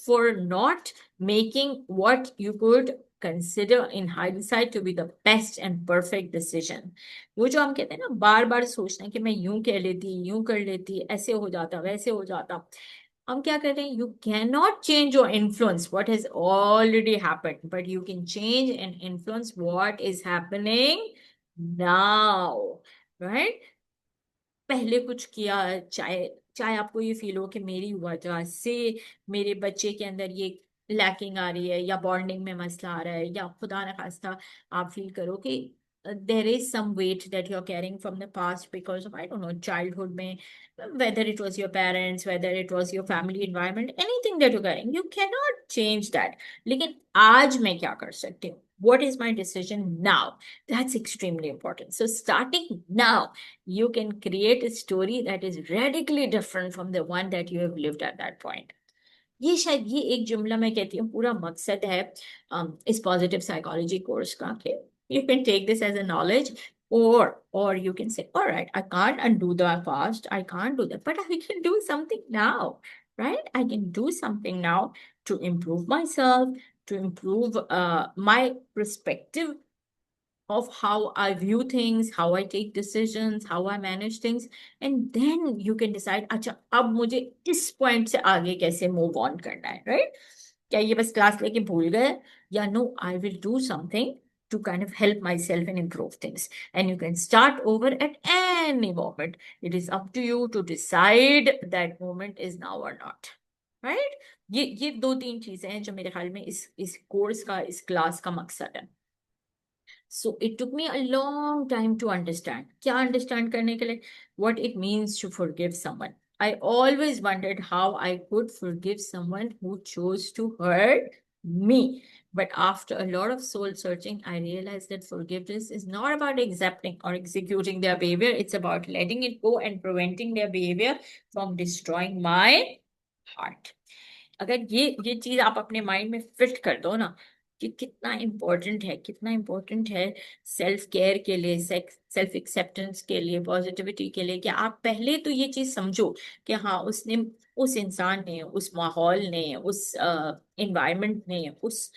S1: For not making what you could consider in hindsight to be the best and perfect decision. वो जो हम कहते हैं ना बार बार सोचना कि मैं यूं कह लेती, यूं कर लेती, ऐसे हो जाता, वैसे हो जाता, हम क्या करते हैं, you can not change your influence what has already happened, but you can change and influence what is happening now, right? पहले कुछ किया, चाहे चाहे आपको ये फील हो कि मेरी वजह से मेरे बच्चे के अंदर ये लैकिंग आ रही है, या बॉन्डिंग में मसला आ रहा है, या खुदा न खास्ता आप फील करो कि there is some weight that you are carrying from the past because of, I don't know, childhood में, whether it was your parents, whether it was your family environment, anything that you're carrying, you cannot change that. लेकिन आज मैं क्या कर सकती हूँ? What is my decision now? That's extremely important. So starting now, you can create a story that is radically different from the one that you have lived at that point. ये शायद ये एक जुमला मैं कहती हूँ पूरा मकसद है इस पॉजिटिव साइकोलॉजी कोर्स का, कि you can take this as a knowledge, or you can say, all right, I can't undo the past, I can't do that, but I can do something now, right? I can do something now to improve myself, to improve my perspective of how I view things, how I take decisions, how I manage things, and then you can decide, अच्छा अब मुझे इस पॉइंट से आगे कैसे मूव ऑन करना है, राइट? क्या ये बस क्लास लेके भूल गए, या no, I will do something to kind of help myself and improve things. And you can start over at any moment. It is up to you to decide that moment is now or not. Right? ये दो तीन चीजें हैं जो मेरे ख्याल में इस कोर्स का, इस क्लास का मकसद है. So it took me a long time to understand. क्या understand करने के लिए? What it means to forgive someone. I always wondered how I could forgive someone who chose to hurt me. But after a lot of soul searching, I realized that forgiveness is not about accepting or executing their behavior. It's about letting it go and preventing their behavior from destroying my heart. अगर ये चीज आप अपने माइंड में फिट कर दो ना, कि कितना इम्पोर्टेंट है, कितना इम्पोर्टेंट है सेल्फ केयर के लिए, सेल्फ एक्सेप्टेंस के लिए, पॉजिटिविटी के लिए, कि आप पहले तो ये चीज समझो कि हाँ, उसने, उस इंसान ने, उस माहौल ने, उस एनवायरनमेंट ने, उस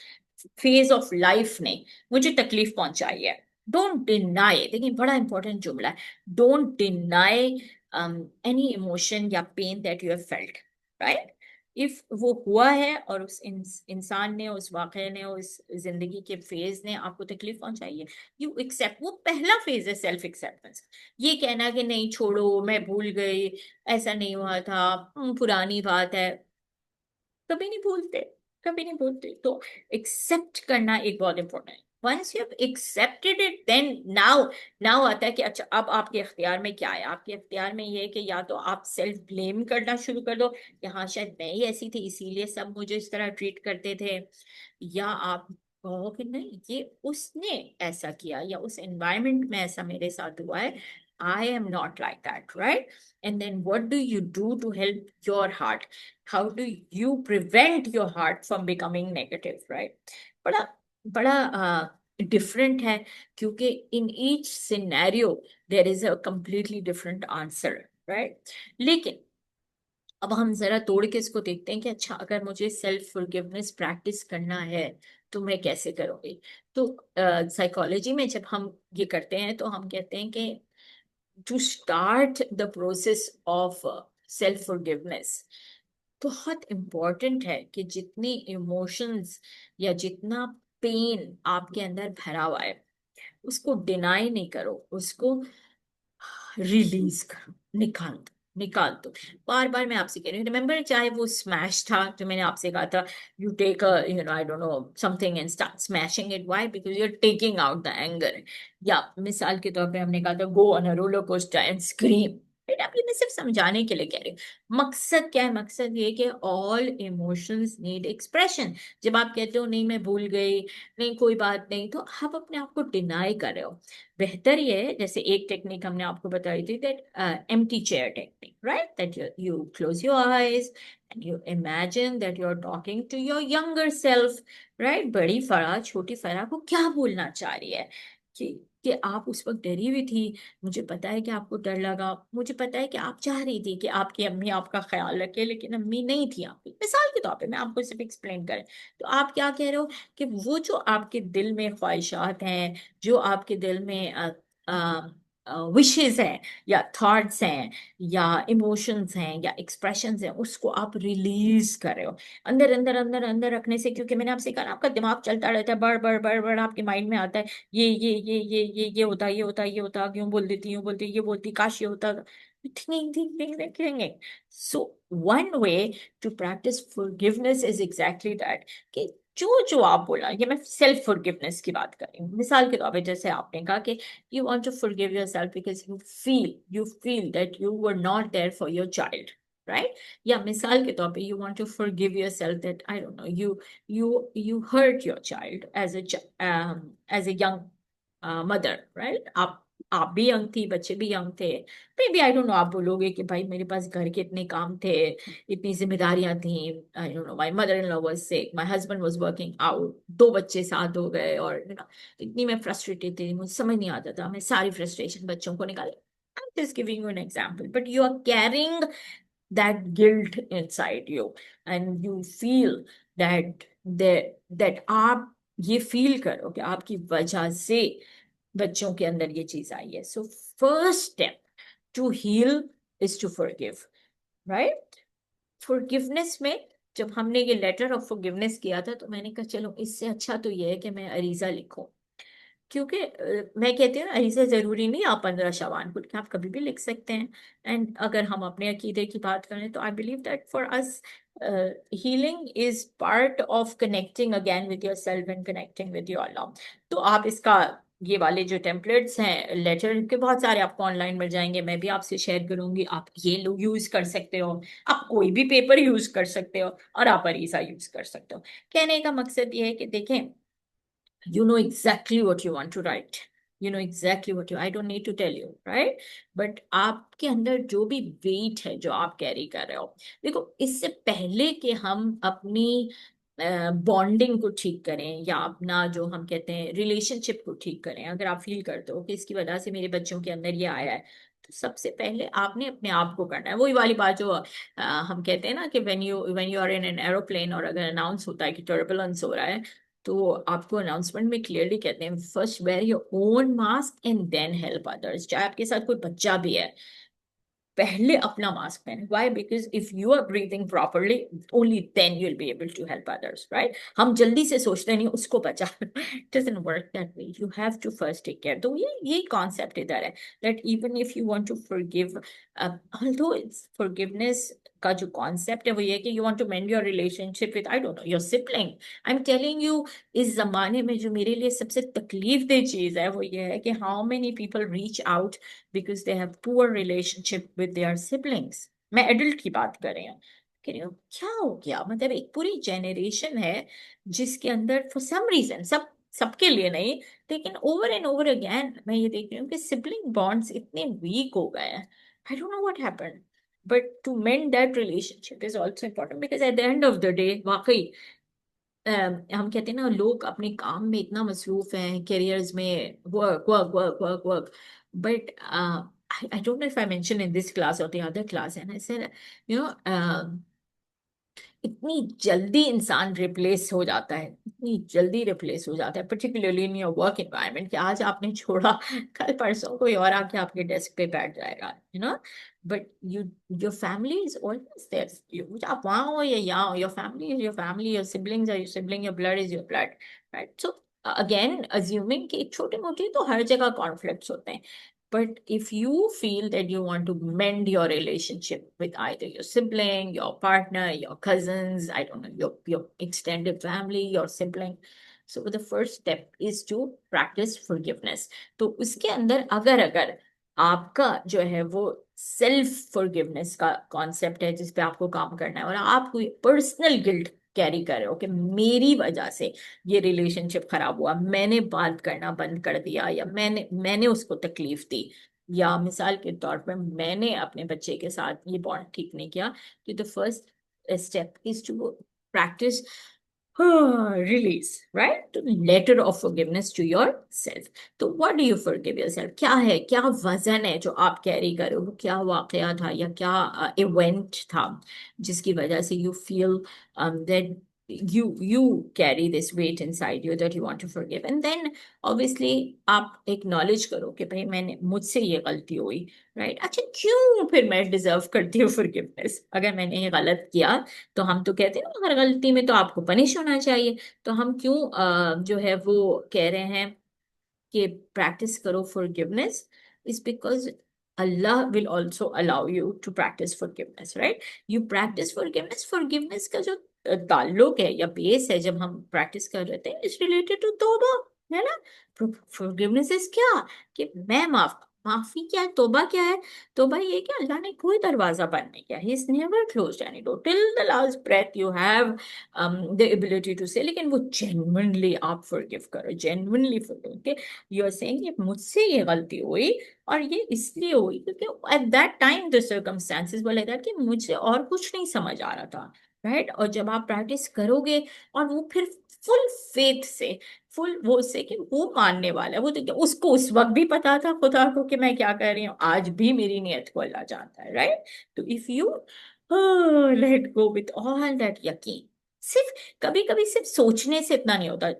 S1: फेज ऑफ लाइफ ने मुझे तकलीफ पहुंचाई है. डोंट डिनाई, देखिए बड़ा इंपॉर्टेंट जुमला है, डोंट डिनाई एनी इमोशन या pain that you have felt, right? If वो हुआ है और उस इंसान ने, उस वाक़े ने, उस जिंदगी के फेज ने आपको तकलीफ पहुंचाई है, यू एक्सेप्ट. वो पहला फेज है सेल्फ एक्सेप्टेंस. ये कहना कि नहीं छोड़ो, मैं भूल गई, ऐसा नहीं हुआ था, पुरानी बात है, कभी नहीं भूलते, कभी नहीं भूलते. तो एक्सेप्ट करना एक बहुत इंपॉर्टेंट है. Once you have accepted it, then now now आता है कि अच्छा अब आपके इख्तियार में क्या है. आपके इख्तियार में ये है कि या तो आप सेल्फ ब्लेम करना शुरू कर दो, कि हाँ शायद मैं ही ऐसी थी इसीलिए सब मुझे इस तरह ट्रीट करते थे, या आप कहो कि नहीं, ये उसने ऐसा किया, या उस एनवायरनमेंट में ऐसा मेरे साथ हुआ है, I am not like that, right? And then what do you do to help your heart? How do you prevent your heart from becoming negative, right? बड़ा बड़ा different है, क्योंकि in each scenario there is a completely different answer, right? लेकिन अब हम जरा तोड़ के इसको देखते हैं कि अच्छा अगर मुझे सेल्फ फॉरगिवनेस प्रैक्टिस करना है तो मैं कैसे करूंगी. तो साइकोलॉजी में जब हम ये करते हैं तो हम कहते हैं कि to start the process of self forgiveness, बहुत इम्पोर्टेंट है कि जितनी इमोशंस या जितना पेन आपके अंदर भरा हुआ है उसको डिनाई नहीं करो, उसको रिलीज करो, निकाल दो, निकाल दो. बार बार मैं आपसे कह रही हूँ, रिमेम्बर, चाहे वो स्मैश था जो मैंने आपसे कहा था, you take I don't know something and start smashing it. Why? Because you are taking out the anger. या मिसाल के तौर पे हमने कहा था, go on a roller coaster and scream. अभी मैं सिर्फ समझाने के लिए कह रही हूँ. मकसद क्या है? मकसद ये कि ऑल इमोशंस नीड एक्सप्रेशन. जब आप कहते हो नहीं मैं भूल गई, नहीं कोई बात नहीं, तो आप अपने आप को डिनाई कर रहे हो. बेहतर ये है, जैसे एक टेक्निक हमने आपको बताई थी, that empty chair technique, right? That you close your eyes and you imagine that you are talking to your younger self, right? बड़ी फराह छोटी फराह को क्या बोलना चाह रही है, कि आप उस वक्त डरी हुई थी, मुझे पता है कि आपको डर लगा, मुझे पता है कि आप चाह रही थी कि आपकी अम्मी आपका ख्याल रखे, लेकिन अम्मी नहीं थी आपकी. मिसाल के तौर पे मैं आपको सिर्फ एक्सप्लेन करें, तो आप क्या कह रहे हो कि वो जो आपके दिल में ख्वाहिशात हैं, जो आपके दिल में विशेस हैं या थॉट्स हैं या इमोशंस हैं या एक्सप्रेशंस हैं, उसको आप रिलीज कर रहे हो अंदर अंदर अंदर अंदर रखने से। क्योंकि मैंने आपसे कहा ना, आपका दिमाग चलता रहता है, बड़ बड़ बड़ बड़ आपके माइंड में आता है, ये होता, ये होता, ये होता, क्यों बोल देती, यूं बोलती, ये बोलती, काश ये होता। Thinking. So one way to practice forgiveness is exactly that, कि जो जो आप बोला, ये मैं सेल्फ फॉरगिवनेस की बात कर रही हूँ। मिसाल के तौर पे जैसे आपने कहा कि you want to forgive yourself because you feel that you were not there for your child, right? या मिसाल के तौर पे you want to forgive yourself that I don't know, you hurt your child as a young mother, right? आप भी यंग थी, बच्चे भी यंग थे, maybe I don't know, आप बोलोगे कि भाई मेरे पास घर के इतने काम थे, इतनी जिम्मेदारियां थी, आई don't no, my mother in law was sick, my husband was working out, 2 बच्चे साथ हो गए, और इतनी मैं फ्रस्ट्रेटेड थी, मुझे समझ नहीं आता था, मैं सारी फ्रस्ट्रेशन बच्चों को निकाली। I am just giving you an example, but you are carrying that guilt inside you, and you feel that आप ये फील करो कि आपकी वजह से बच्चों के अंदर ये चीज आई है। So first step to heal is to forgive, right? Forgiveness में जब हमने ये लेटर ऑफ फॉरगिवनेस किया था, तो मैंने कहा चलो इससे अच्छा तो ये है कि मैं अरीजा लिखूं। क्योंकि मैं कहती हूँ ना, अरीजा जरूरी नहीं आप 15 शवान को लिखें, आप कभी भी लिख सकते हैं। एंड अगर हम अपने अकीदे की बात करें, तो I believe that for us healing is part of connecting again with your self and connecting with your Allah. तो आप इसका, ये वाले जो टेम्पलेट्स हैं लेटर के, बहुत सारे आपको ऑनलाइन मिल जाएंगे, मैं भी आपसे शेयर करूंगी, आप ये लोग यूज कर सकते हो, आप कोई भी पेपर यूज कर सकते हो, और आप अरीसा यूज कर सकते हो। कहने का मकसद ये है कि देखें, you know exactly what you want to write, you know exactly what you, I don't need to tell you, right? but आपके अंदर जो भी वेट है जो आप कैरी कर रहे हो, देखो इससे पहले कि हम अपनी बॉन्डिंग को ठीक करें या अपना जो हम कहते हैं रिलेशनशिप को ठीक करें, अगर आप फील करते हो कि इसकी वजह से मेरे बच्चों के अंदर ये आया है, तो सबसे पहले आपने अपने आप को करना है। वही वाली बात जो हम कहते हैं ना कि when you are in an aeroplane, और अगर अनाउंस होता है कि टर्बुलेंस हो रहा है, तो आपको अनाउंसमेंट में क्लियरली कहते हैं first wear your own mask and then help others. चाहे आपके साथ कोई बच्चा भी है, पहले अपना मास्क पहने। Why? Because if you are breathing properly, only then you'll be able to help others, right? हम जल्दी से सोचते नहीं उसको बचा। It doesn't work that way. You have to first take care. तो ये concept इधर है, that even if you want to forgive, although it's forgiveness का जो concept है वो ये कि you want to mend your relationship with, I don't know, your sibling. I'm telling you, इस जमाने में जो मेरे लिए सबसे तकलीफ दे चीज है वो ये है कि how many people reach out because they have poor relationship with their siblings. मैं एडल्ट की बात कर रही हूँ। कह रही हूँ क्या हो गया, मतलब एक पूरी जेनरेशन है जिसके अंदर फॉर सम रीजन, सबके लिए नहीं, लेकिन ओवर एंड ओवर अगेन मैं ये देख रही हूँ कि सिबलिंग बॉन्ड्स इतने वीक हो गए हैं। I don't know what happened, but to mend that relationship is also important, because at the end of the day वाकई हम कहते हैं ना, लोग अपने काम में इतना मसरूफ हैं, करियर्स में, work work work work work, but I don't know if I mentioned in this class or the other class, and I said, you know, इतनी जल्दी इंसान रिप्लेस हो जाता है, इतनी जल्दी रिप्लेस हो जाता है, particularly in your work environment, कि आज आपने छोड़ा, कल परसों कोई और आके आपके डेस्क पे बैठ जाएगा, you know. But your family is always there, आप वहाँ हो या यहाँ हो, your family is your family, your siblings are your sibling, your blood is your blood, right? So again assuming कि छोटे मोटे तो हर जगह कॉन्फ्लिक्ट्स होते हैं, but if you feel that you want to mend your relationship with either your sibling, your partner, your cousins, I don't know, your extended family, your sibling, so the first step is to practice forgiveness. तो उसके अंदर अगर आपका जो है वो सेल्फ फॉरगिवनेस का कॉन्सेप्ट है जिस पे आपको काम करना है, और आप कोई पर्सनल गिल्ट कैरी कर रहे हो कि मेरी वजह से ये रिलेशनशिप खराब हुआ, मैंने बात करना बंद कर दिया, या मैंने उसको तकलीफ दी, या मिसाल के तौर पर मैंने अपने बच्चे के साथ ये बॉन्ड ठीक नहीं किया, तो the first step is to practice release, right? To letter of forgiveness to yourself. तो what do you forgive yourself? क्या है, क्या वजन है जो आप कैरी करो, वो क्या वाकया था या क्या इवेंट था जिसकी वजह से you feel that you carry this weight inside you that you want to forgive, and then obviously आप acknowledge करो कि भाई मैंने मुझसे ये गलती हुई, right? अच्छा, क्यों फिर मैं डिजर्व करती हूँ forgiveness? अगर मैंने ये गलत किया तो हम तो कहते हैं ना हर गलती में तो आपको पनिश होना चाहिए, तो हम क्यों जो है वो कह रहे हैं कि प्रैक्टिस करो forgiveness? is because Allah will also allow you to practice forgiveness, right? You practice forgiveness. Forgiveness का जो ताल्लुक है या बेस है जब हम प्रैक्टिस कर रहे थे, इज रिलेटेड टू तौबा, है ना? forgiveness is क्या? कि मैं माफी क्या है, तौबा क्या है? तौबा ये कि अल्लाह ने कोई दरवाजा बंद नहीं किया, he is never closed any door till the last breath you have the ability to say, लेकिन वो जेन्युइनली आप फॉरगिव करो, जेन्युइनली फॉरगिव के यू आर सेइंग कि मुझसे ये गलती हुई और ये इसलिए हुई क्योंकि at that time the circumstances were like that कि मुझे और कुछ नहीं समझ आ रहा था, राइट? और जब आप प्रैक्टिस करोगे और वो फिर फुल फेथ से, फुल वो से कि वो मानने वाला है, वो तो उसको उस वक्त भी पता था खुदा को कि मैं क्या कर रही हूँ, आज भी मेरी नियत को अल्लाह जानता है, राइट? तो if you let go with all that यकीन, सिर्फ कभी कभी सिर्फ सोचने से इतना नहीं होता,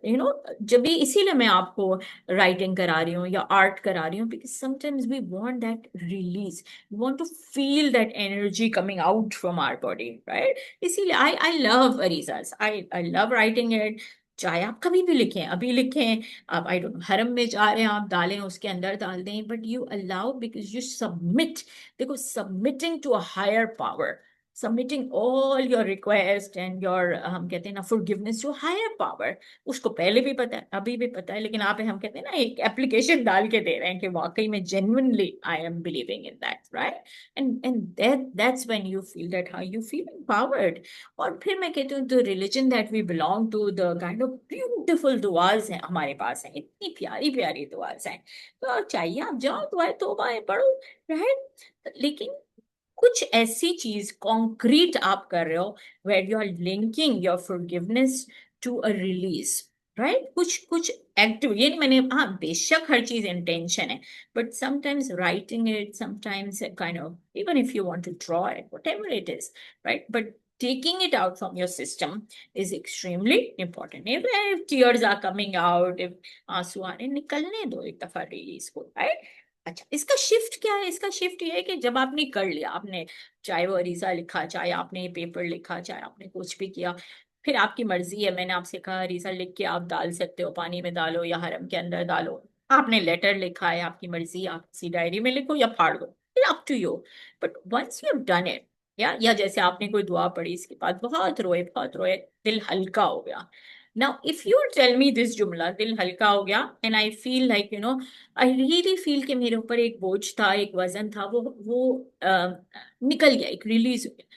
S1: जब भी, इसीलिए मैं आपको राइटिंग करा रही हूँ या आर्ट करा रही हूँ, because sometimes we want that release, we want to feel that energy coming out from our body, right? इसीलिए आई लव अरीजाज, आई लव राइटिंग इट। चाहे आप कभी भी लिखें, अभी लिखें, आप आई डोंट हरम में जा रहे हैं, आप डालें, उसके अंदर डाल दें, but you allow, because you submit. देखो, submitting to a higher power, submitting all your request and your, हम कहते हैं ना, फॉरगिवनेस टू हायर पावर, उसको पहले भी पता है, अभी भी पता है, लेकिन आप, हम कहते हैं ना, एक एप्लीकेशन डाल के दे रहे हैं कि वाकई में genuinely I am believing in that, right? And that's when you feel that how you feel empowered. और फिर मैं कहती हूँ the religion that we belong to, the kind of beautiful दुआज हैं हमारे पास, हैं इतनी प्यारी प्यारी दुआज हैं, तो चाहिए आप जाओ दुआएं तौबा पढ़ो, राइट? लेकिन कुछ ऐसी चीज कॉन्क्रीट आप कर रहे हो where you are linking your forgiveness to a release, right? कुछ कुछ एक्टिव, ये नहीं मैंने, हाँ बेशक हर चीज इंटेंशन है, but sometimes writing it, sometimes kind of, even if you want to draw it, whatever it is, right? But taking it out from your system is extremely important. If tears are coming out, if आंसू आ रहे, निकलने दो एक दफा रिलीज को, राइट? अच्छा, इसका शिफ्ट क्या है? इसका शिफ्ट ये है कि जब आपने कर लिया, आपने चाहे वो अरीजा लिखा, चाहे आपने ये पेपर लिखा, चाहे आपने कुछ भी किया, फिर आपकी मर्जी है, मैंने आपसे कहा अरीजा लिख के आप डाल सकते हो, पानी में डालो या हरम के अंदर डालो, आपने लेटर लिखा है, आपकी मर्जी, आप किसी डायरी में लिखो या फाड़ दो, up to you. But once you have done it, या जैसे आपने कोई दुआ पढ़ी, इसके बाद बहुत रोए, दिल हल्का हो गया। Now, if you tell me this जुमला, दिल हल्का हो गया, and I feel like, I really feel कि मेरे ऊपर एक बोझ था, एक वजन था, निकल गया, एक रिलीज हो गया,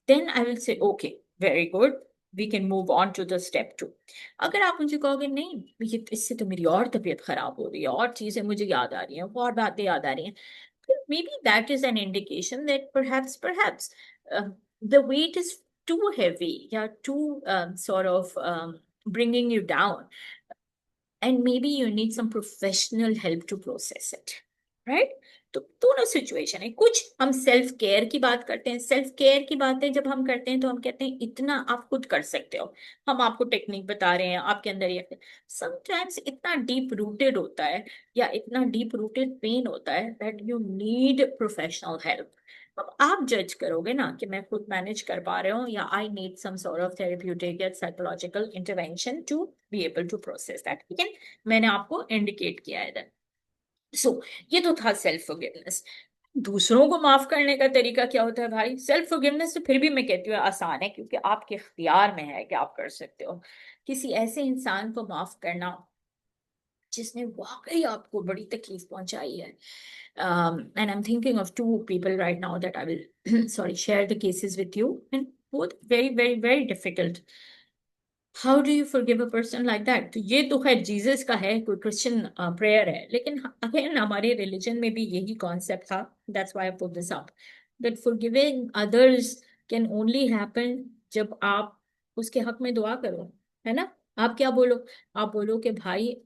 S1: then I will say, okay, very good, we can move on to the step 2. अगर आप मुझे कहोगे नहीं, ये इससे तो मेरी और तबीयत खराब हो रही है, और चीजें मुझे याद आ रही हैं, और बातें याद आ रही हैं, maybe that is an indication that perhaps the weight is too heavy, yeah, too sort of bringing you down, and maybe you need some professional help to process it, right? तो दोनों सिचुएशन है। कुछ हम सेल्फ केयर की बात करते हैं, सेल्फ केयर की बातें जब हम करते हैं तो हम कहते हैं इतना आप खुद कर सकते हो, हम आपको टेक्निक बता रहे हैं, आपके अंदर ये, समटाइम्स इतना डीप रूटेड होता है या इतना डीप रूटेड पेन होता है that you need professional help. अब आप जज करोगे ना कि मैं खुद मैनेज कर पा रहे हूँ या I need some sort of therapeutic या psychological intervention to be able to process that, ठीक है? मैंने आपको इंडिकेट किया है इधर। सो ये तो था सेल्फ फॉरगिवनेस। दूसरों को माफ करने का तरीका क्या होता है भाई? सेल्फ फॉरगिवनेस तो फिर भी मैं कहती हूँ आसान है, क्योंकि आपके इख्तियार में है कि आप कर सकते हो। किसी ऐसे इंसान को माफ करना जिसने वाकई आपको बड़ी तकलीफ पहुंचाई है, and I'm thinking of two people right now that I will sorry, share the cases with you, and both very very very difficult. How do you forgive a person like that? तो ये तो खैर जीसस का है, कोई क्रिश्चियन प्रेयर है, लेकिन अगेन हमारे रिलीजन में भी यही कॉन्सेप्ट था, that's why I put this up, that forgiving others can only happen जब आप उसके हक में दुआ करो, है ना? आप क्या बोलो? आप बोलो कि भाई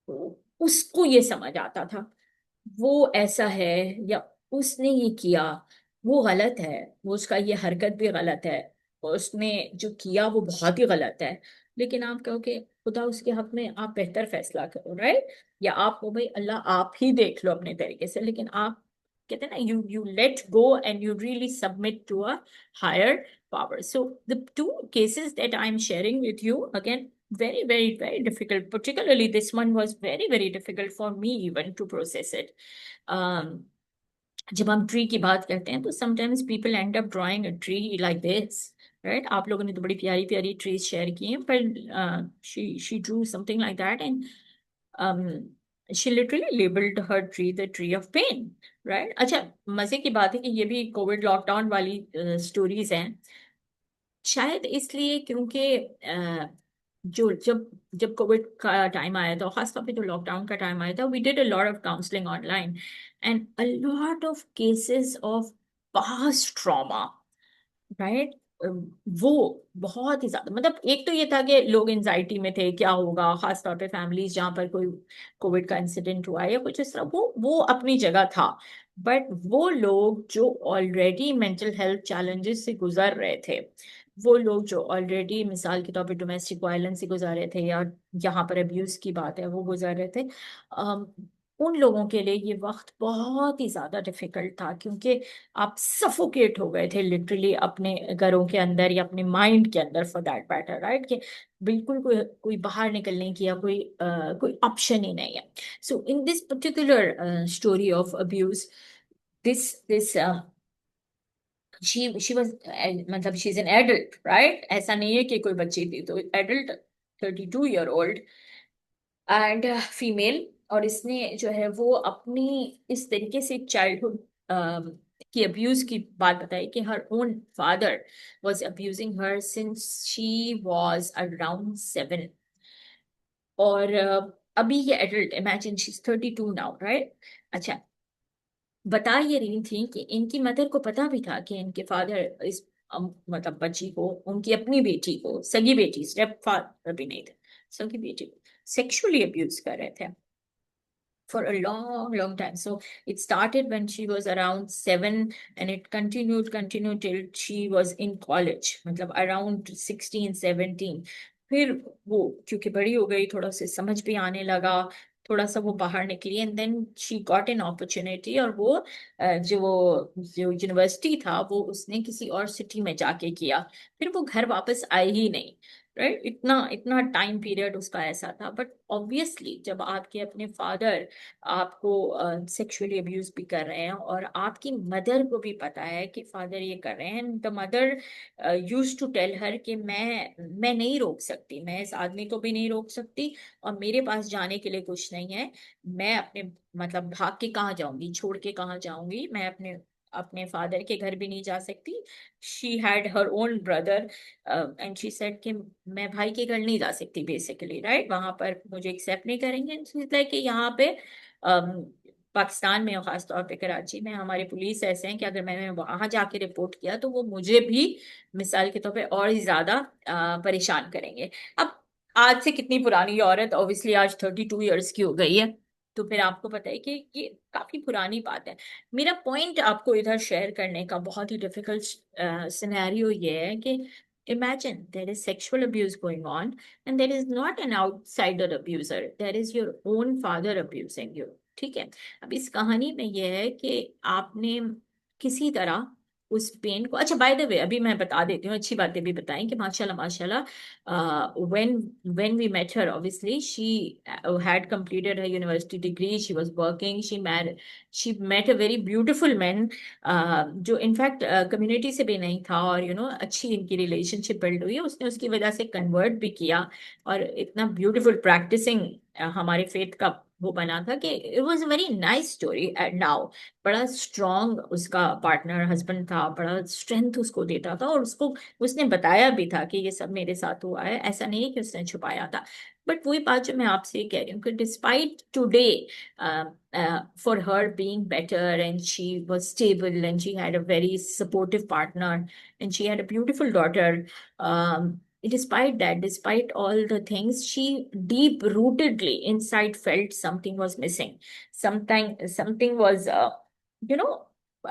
S1: उसको ये समझ आता था, वो ऐसा है, या उसने ये किया, वो गलत है, वो उसका ये हरकत भी गलत है, उसने जो किया वो बहुत ही गलत है, लेकिन आप कहोगे खुदा उसके हक में आप बेहतर फैसला करो, राइट? या आप को भाई अल्लाह आप ही देख लो अपने तरीके से, लेकिन आप कहते हैं ना, you let go and you really submit to a higher power. So the two cases that I'm sharing with you, again, very, very, very difficult. Particularly this one was very, very difficult for me even to process it. Um, जब हम ट्री की बात करते हैं तो sometimes people and up drawing a tree like this, right? आप लोगों ने तो बड़ी प्यारी प्यारी ट्रीज शेयर की हैं, पर she drew something like that and she literally labelled her tree the tree of pain, right? अच्छा, मजे की बात है कि ये भी कोविड लॉकडाउन वाली स्टोरीज हैं, शायद इसलिए क्योंकि जो जब जब कोविड का टाइम आया था, खासतौर पे जो लॉकडाउन का टाइम आया था, we did a lot of counselling online and a lot of cases of past trauma, right? वो बहुत ही ज्यादा, मतलब एक तो ये था कि लोग एंजाइटी में थे, क्या होगा, खासतौर पे फैमिलीज जहाँ पर कोई कोविड का इंसिडेंट हुआ या कुछ इस तरह, वो अपनी जगह था। बट वो लोग जो ऑलरेडी मेंटल हेल्थ चैलेंजेस से गुजर रहे थे, वो लोग जो ऑलरेडी मिसाल के तौर पे डोमेस्टिक वायलेंस से गुजर रहे थे, या यहाँ पर अब्यूज की बात है वो गुजर रहे थे, उन लोगों के लिए ये वक्त बहुत ही ज्यादा डिफिकल्ट था, क्योंकि आप सफोकेट हो गए थे लिटरली अपने घरों के अंदर या अपने माइंड के अंदर, फॉर दैट मैटर, राइट? कि बिल्कुल कोई कोई बाहर निकलने की या कोई ऑप्शन ही नहीं है। So in this particular story of abuse, this she was मतलब she is an adult, right? ऐसा नहीं है कि कोई बच्ची थी, तो एडल्ट 32-year-old एंड फीमेल, और इसने जो है वो अपनी इस तरीके से चाइल्डहुड की अब्यूज की बात बताई कि her own father was abusing her since she was around 7, और अभी ये adult, imagine she is 32 now, right? अच्छा, बता ये रही थी कि इनकी मदर को पता भी था कि इनके फादर इस मतलब बच्ची को, उनकी अपनी बेटी को, सगी बेटी, स्टेप फादर भी नहीं थे, सगी बेटी को सेक्सुअली अब्यूज कर रहे थे for a long, long time. So it started when she was around 7 and it continued till she was in college, मतलब around 16, 17. फिर वो क्योंकि बड़ी हो गई, थोड़ा सा समझ भी आने लगा, थोड़ा सा वो बाहर निकली, and then she got an opportunity, और वो जो यूनिवर्सिटी था वो उसने किसी और सिटी में जाके किया, फिर वो घर वापस आई ही नहीं, राइट? इतना इतना टाइम पीरियड उसका ऐसा था। बट ऑब्वियसली जब आपके अपने फादर आपको सेक्सुअली अब्यूज भी कर रहे हैं, और आपकी मदर को भी पता है कि फादर ये कर रहे हैं, the mother used to tell her कि मैं नहीं रोक सकती, मैं इस आदमी को भी नहीं रोक सकती, और मेरे पास जाने के लिए कुछ नहीं है, मैं अपने मतलब भाग के कहाँ जाऊंगी, छोड़ के कहाँ जाऊंगी, मैं अपने अपने फादर के घर भी नहीं जा सकती। She had her own brother and she said कि मैं भाई के घर नहीं जा सकती बेसिकली, राइट? वहां पर मुझे एक्सेप्ट नहीं करेंगे, लाइक कि यहाँ पे पाकिस्तान में, खास तौर पे कराची में, हमारी पुलिस ऐसे हैं कि अगर मैंने वहां जाके रिपोर्ट किया तो वो मुझे भी मिसाल के तौर पे और ही ज्यादा परेशान करेंगे। अब आज से कितनी पुरानी औरत, ऑब्वियसली आज 32 years की हो गई है, तो फिर आपको पता है कि ये काफी पुरानी बात है। मेरा पॉइंट आपको इधर शेयर करने का, बहुत ही डिफिकल्ट सिनेरियो ये है कि imagine there is sexual abuse going on and there is not an outsider abuser, there is your own father abusing you, ठीक है? अब इस कहानी में यह है कि आपने किसी तरह उस पेन को, अच्छा बाय द वे अभी मैं बता देती हूँ, अच्छी बातें भी बताएं कि माशाल्लाह माशाल्लाह, when we met her, obviously she had completed her university degree, she was working, she met a very beautiful man, जो इनफैक्ट कम्युनिटी से भी नहीं था, और अच्छी इनकी रिलेशनशिप बिल्ड हुई है, उसने उसकी वजह से कन्वर्ट भी किया, और इतना ब्यूटीफुल प्रैक्टिसिंग हमारे फेथ का वो बना था कि it was a very nice story. And now बड़ा स्ट्रॉन्ग उसका पार्टनर हस्बैंड था, बड़ा स्ट्रेंथ उसको देता था, और उसको उसने बताया भी था कि ये सब मेरे साथ हुआ है, ऐसा नहीं है कि उसने छुपाया था। बट वही बात जो मैं आपसे कह रही हूँ कि despite today for her being better, and she was stable, and she had a very supportive partner, and she had a beautiful daughter, despite that, despite all the things, she deep rootedly inside felt something was missing, something was you know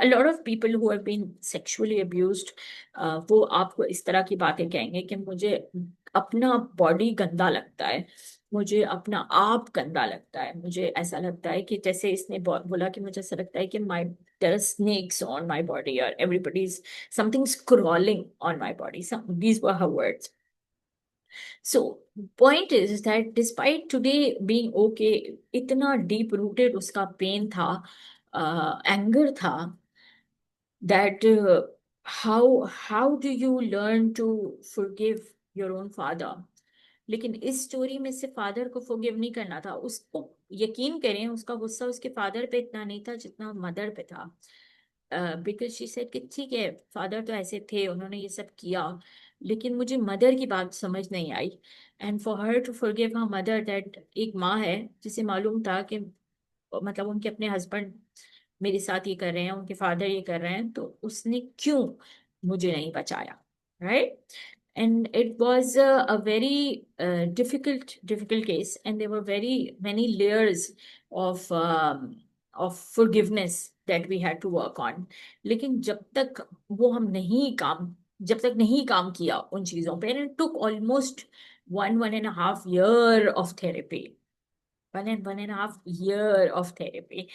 S1: a lot of people who have been sexually abused, वो आपको इस तरह की बातें कहेंगे कि मुझे अपना बॉडी गंदा लगता है, मुझे अपना आप गंदा लगता है, मुझे ऐसा लगता है कि जैसे इसने बोला कि मुझे ऐसा लगता है कि माई there are snakes on my body or everybody's something's crawling on my body. These were her words. So point is that despite today being okay, इतना deep rooted उसका pain था, anger था, that how do you learn to forgive your own father? लेकिन इस स्टोरी में से फादर को फॉरगिव नहीं करना था उसको, यकीन करें उसका गुस्सा उसके फादर पे इतना नहीं था जितना मदर पे था, बिकॉज शी सेड कि ठीक है फादर तो ऐसे थे, उन्होंने ये सब किया, लेकिन मुझे मदर की बात समझ नहीं आई, and for her to forgive her mother, that एक माँ है जिसे मालूम था कि मतलब उनके अपने हस्बैंड मेरे साथ ये कर रहे हैं, उनके फादर ये कर रहे हैं, तो उसने क्यों मुझे नहीं बचाया, right? And it was a very difficult case, and there were very many layers of forgiveness that we had to work on. लेकिन जब तक नहीं काम किया उन चीजों पे, and it took almost 1.5 year of therapy. 1.5 year of therapy.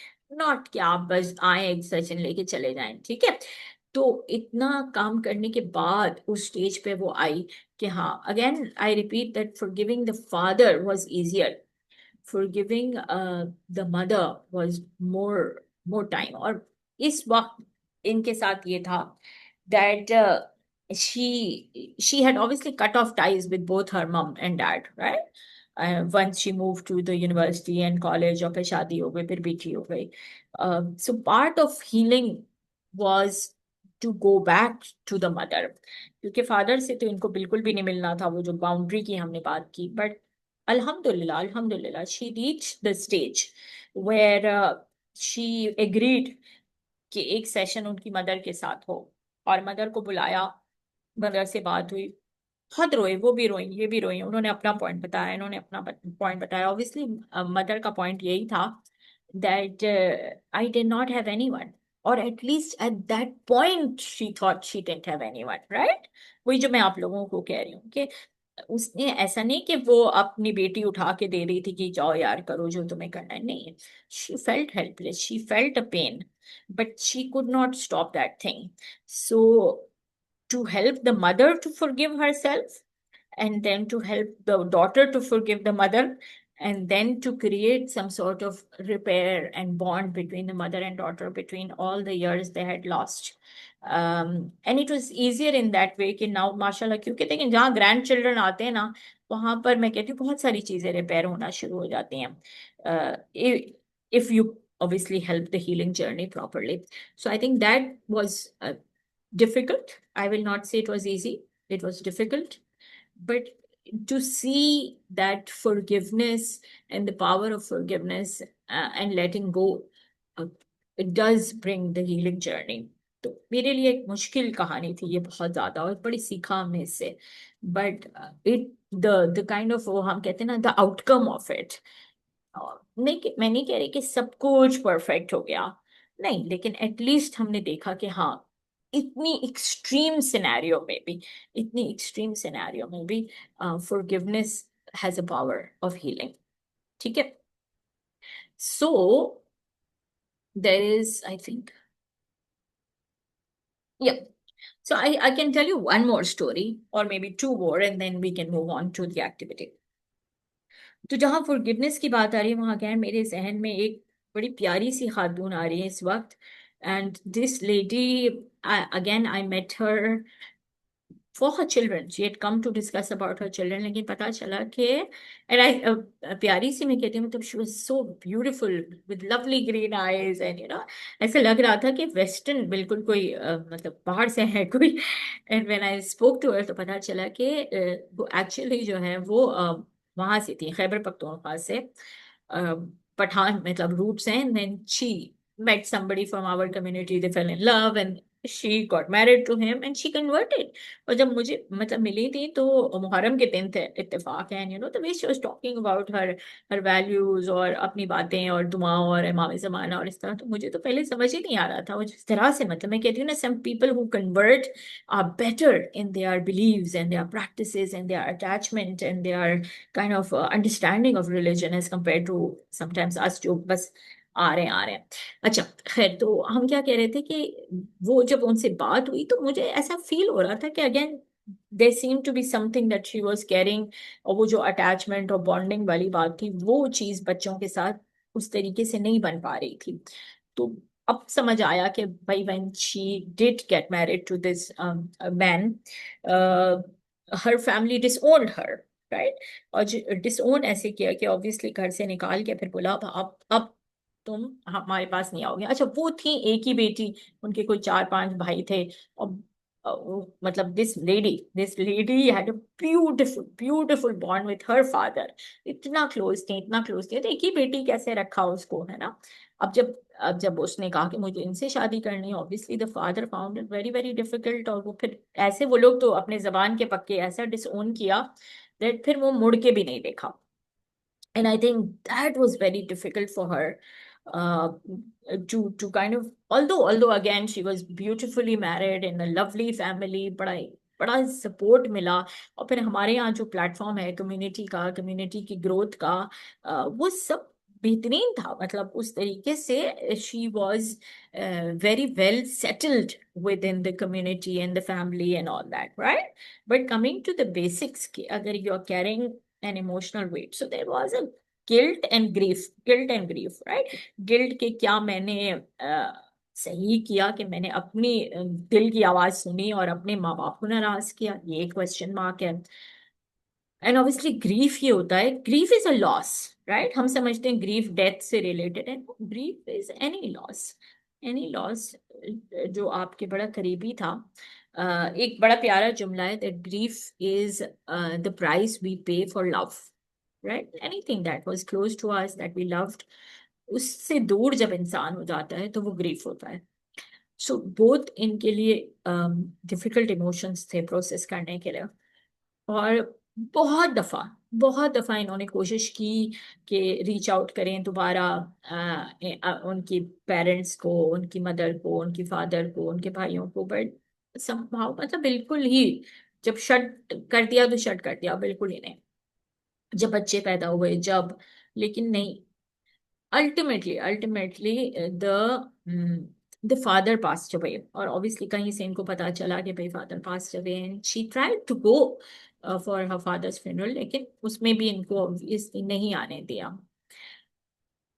S1: Not कि आप बस आए एक सेशन लेके चले जाएं, ठीक है? तो इतना काम करने के बाद उस स्टेज पे वो आई कि हाँ, again I repeat that forgiving the father was easier, forgiving the mother was more time. और इस वक्त इनके साथ ये था that she had obviously cut off ties with both her mom and dad, right? Once she moved to the university and college, और फिर शादी हो गई, फिर बेटी हो गई. So part of healing was to go back to the mother, क्योंकि फादर से तो इनको बिल्कुल भी नहीं मिलना था, वो जो बाउंड्री की हमने बात की. But Alhamdulillah, she reached the stage where she agreed कि एक सेशन उनकी मदर के साथ हो, और मदर को बुलाया, मदर से बात हुई, बहुत रोए, वो भी रोई, ये भी रोई, उन्होंने अपना पॉइंट बताया, इन्होंने अपना पॉइंट बताया. ऑब्वियसली मदर का पॉइंट यही था that I did not have anyone, or at least at that point she thought she didn't have anyone, right? वही जो मैं आप लोगों को कह रही हूँ कि उसने ऐसा नहीं कि वो अपनी बेटी उठा के दे रही थी कि जाओ यार करो जो तुम्हें करना है, नहीं. She felt helpless, she felt a pain, but she could not stop that thing. So to help the mother to forgive herself, and then to help the daughter to forgive the mother, and then to create some sort of repair and bond between the mother and daughter, between all the years they had lost. And it was easier in that way कि now माशाल्लाह, क्योंकि लेकिन जहाँ ग्रैंड चिल्ड्रन आते हैं ना, वहां पर मैं कहती हूँ बहुत सारी चीजें रिपेयर होना शुरू हो जाती हैं, if you obviously help the healing journey properly. So I think that was difficult. I will not say it was easy, it was difficult. But to see that forgiveness and the power of forgiveness and letting go, it does bring the healing journey. तो मेरे लिए एक मुश्किल कहानी थी ये बहुत ज्यादा, और बड़ी सीखा हमने इससे. But it the kind of, वो हम कहते हैं ना, द आउटकम ऑफ इट, नहीं, मैं नहीं कह रही कि सब कुछ परफेक्ट हो गया, नहीं, लेकिन एटलीस्ट हमने देखा कि हाँ, इतनी एक्सट्रीम सिनेरियो में भी, forgiveness has a power of healing. ठीक है? So there is, I think, yeah. So I can tell you one more story, or maybe two more, and then we can move on to the activity. तो जहाँ फॉरगिवनेस की बात आ रही है, वहां क्या है, मेरे जहन में एक बड़ी प्यारी सी खातून आ रही है इस वक्त. And this lady, again I met her for her children. She had come to discuss about her children. लेकिन पता चला कि, and I प्यारी सी मैं कहती हूँ, मतलब she was so beautiful with lovely green eyes, and ऐसे लग रहा था कि वेस्टर्न बिल्कुल कोई मतलब बाहर से है कोई. And when I spoke to her, तो पता चला कि वो एक्चुअली जो है वो वहां से थी, खैबर पख्तूनख्वा से, पठान मतलब रूट्स हैं. And then she met somebody from our community, they fell in love, and she got married to him and she converted. और जब मुझे मतलब मिली थी तो मुहर्रम के दिन थे इत्तेफाक है, the way she was talking about her values और अपनी बातें और दुआओं और इमाम ज़माना और इस तरह, तो मुझे तो पहले समझ ही नहीं आ रहा था वो जिस तरह से, मतलब मैं कहती हूँ ना, some people who convert are better in their beliefs and their practices and their attachment and their kind of understanding of religion as compared to sometimes us जो बस आ रहे हैं। अच्छा, खैर, तो हम क्या कह रहे थे कि वो जब उनसे बात हुई तो मुझे ऐसा फील हो रहा था कि again there seem to be something that she was carrying, और वो जो अटैचमेंट और बॉन्डिंग वाली बात थी वो चीज बच्चों के साथ उस तरीके से नहीं बन पा रही थी। तो अब समझ आया कि भाई when she did get married to this man, her family disowned her, right. और डिसओन ऐसे किया कि ऑब्वियसली घर से निकाल के फिर बोला अब तुम हमारे पास नहीं आओगे। अच्छा, वो थी एक ही बेटी, उनके कोई 4-5 भाई थे। और मतलब this lady had a beautiful beautiful bond with her father. इतना क्लोज थे, इतना क्लोज थे, तो एक ही बेटी कैसे रखा उसको, है ना। अब जब उसने कहा कि मुझे इनसे शादी करनी है, obviously the father found it very very difficult. और वो फिर ऐसे, वो लोग तो अपने जबान के पक्के, ऐसा डिसओन किया दैट फिर वो मुड़ के भी नहीं देखा। And I think that was very difficult for her uh, to kind of, although again she was beautifully married in a lovely family, बड़ा सपोर्ट मिला। और फिर हमारे यहाँ जो प्लेटफॉर्म है कम्युनिटी का, कम्युनिटी की ग्रोथ का, वो सब बेहतरीन था। मतलब उस तरीके से she was very well settled within the community and the family and all that, right. But coming to the basics, कि अगर you are carrying an emotional weight, so there was a guilt and grief, right? Guilt के क्या मैंने सही किया कि मैंने अपनी दिल की आवाज सुनी और अपने माँ बाप को नाराज किया, ये क्वेश्चन मार्क है। एंड ऑब्वियसली ग्रीफ ये होता है, grief is a loss, right. हम समझते हैं ग्रीफ डेथ से रिलेटेड है, ग्रीफ इज एनी लॉस जो आपके बड़ा करीबी था। एक बड़ा प्यारा जुमला है, that grief is the price we pay for love, right. Anything that was close to us, that we loved, उससे दूर जब इंसान हो जाता है तो वो ग्रीफ होता है। सो बोथ इनके लिए डिफिकल्ट इमोशंस थे प्रोसेस करने के लिए। और बहुत दफा इन्होंने कोशिश की कि रीच आउट करें दोबारा, उनकी पेरेंट्स को, उनकी मदर को, उनकी फादर को, उनके भाइयों को, बट समहाउ मतलब बिल्कुल ही, जब शट कर दिया तो शट कर दिया, बिल्कुल ही नहीं। जब बच्चे पैदा हुए, जब, लेकिन नहीं, ultimately the father passed away. और ऑब्वियसली कहीं से इनको पता चला कि भाई father passed away, and she tried to go for her father's funeral, लेकिन उसमें भी इनको ऑब्वियसली नहीं आने दिया।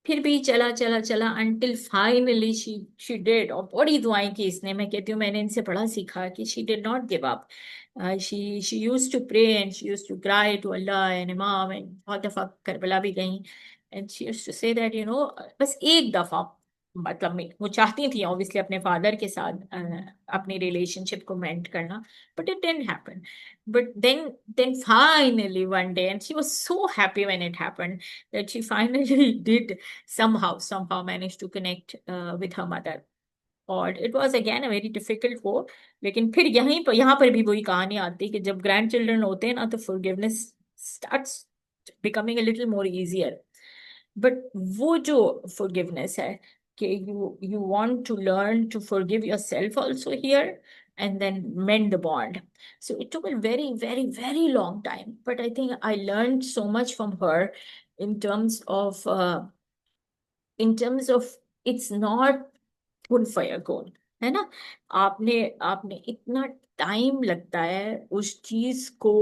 S1: फिर भी चला चला चला अंटिल फाइनली शी डिड। और बड़ी दुआएं की इसने, मैं कहती हूँ मैंने इनसे बड़ा सीखा कि she did not give up. She used to pray and she used to cry to Allah and Imam, and बहुत दफा करबला भी गई। And she used to say that बस एक दफा, मतलब वो चाहती थी ऑब्वियसली अपने फादर के साथ अपनी रिलेशनशिप को मेंट करना, but it didn't happen. But then finally one day, and she was so happy when it happened, that she finally did somehow manage to connect with her mother. और it was again a very difficult war. लेकिन फिर यहाँ पर भी वही कहानी आती है कि जब ग्रैंड चिल्ड्रन होते हैं ना, तो forgiveness starts becoming a little more easier. But वो जो forgiveness है कि you want to learn to forgive yourself also here and then mend the bond. So it took a very very very long time, but I think I learned so much from her in terms of it's not good for your goal, है ना। आपने आपने इतना टाइम लगता है उस चीज को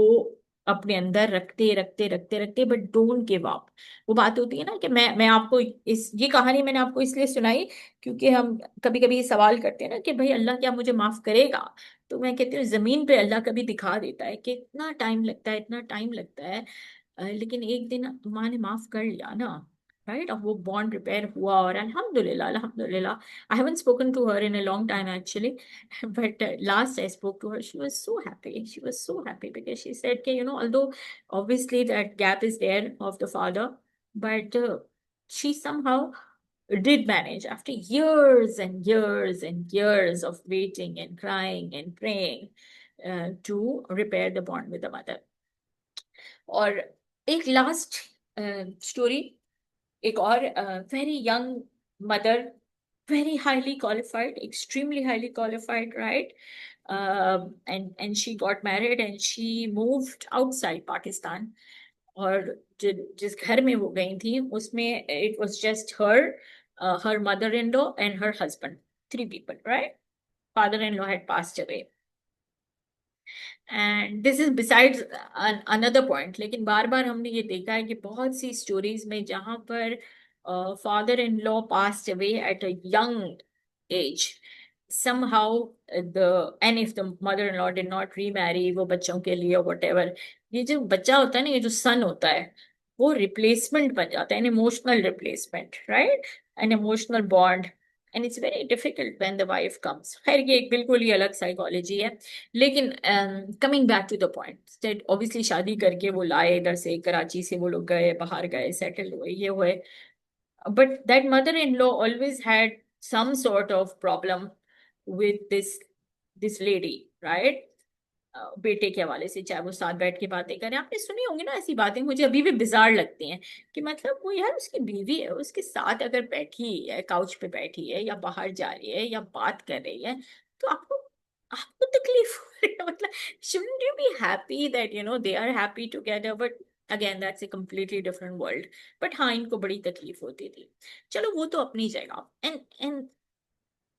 S1: अपने अंदर रखते रखते रखते रखते, बट डोंट गिव अप। वो बात होती है ना कि मैं आपको ये कहानी मैंने आपको इसलिए सुनाई क्योंकि हम कभी कभी ये सवाल करते हैं ना कि भाई अल्लाह क्या मुझे माफ करेगा। तो मैं कहती हूँ जमीन पे अल्लाह कभी दिखा देता है कि इतना टाइम लगता है, इतना टाइम लगता है, लेकिन एक दिन माँ ने माफ कर लिया ना, राइट। अब वो बॉन्ड रिपेयर हुआ, और अल्हम्दुलिल्लाह अल्हम्दुलिल्लाह। I haven't spoken to her in a long time actually, but last I spoke to her, she was so happy. She was so happy because she said, okay, although obviously that gap is there of the father, but she somehow did manage after years and years and years of waiting and crying and praying to repair the bond with the mother. और एक लास्ट स्टोरी, एक और very young mother, very highly qualified, extremely highly qualified, right? And she got married and she moved outside Pakistan. और जिस घर में वो गई थी उसमें it was just her mother-in-law and her husband, 3 people, right? Father-in-law had passed away. And this is besides another point, लेकिन बार बार हमने ये देखा है कि बहुत सी स्टोरीज में जहां पर father in law passed away at a young age, somehow and if the mother-in-law did not remarry, वो बच्चों के लिए whatever, ये जो बच्चा होता है ना, ये जो सन होता है, वो रिप्लेसमेंट बन जाता है, an emotional replacement, right, an emotional bond, and it's very difficult when the wife comes. खैर ये एक बिल्कुल ही अलग साइकोलॉजी है. लेकिन coming back to the point that obviously शादी करके वो लाए इधर से, कराची से वो लोग गए, बाहर गए, सेटल हुए, ये हुए, but that mother in law always had some sort of problem with this lady, right? बेटे के हवाले से, चाहे वो साथ बैठ के बातें करें, आपने सुनी होंगी ना ऐसी बातें, मुझे अभी भी बिजार लगती हैं कि मतलब वो यार उसकी बीवी है, उसके साथ अगर बैठी है, काउच पे बैठी है या बाहर जा रही है या बात कर रही है, तो आपको आपको तकलीफ हो रही है, मतलब shouldn't you be happy that they are happy together? But again that's a completely different world. But हाँ, इनको बड़ी तकलीफ होती थी. चलो वो तो अपनी जगह. And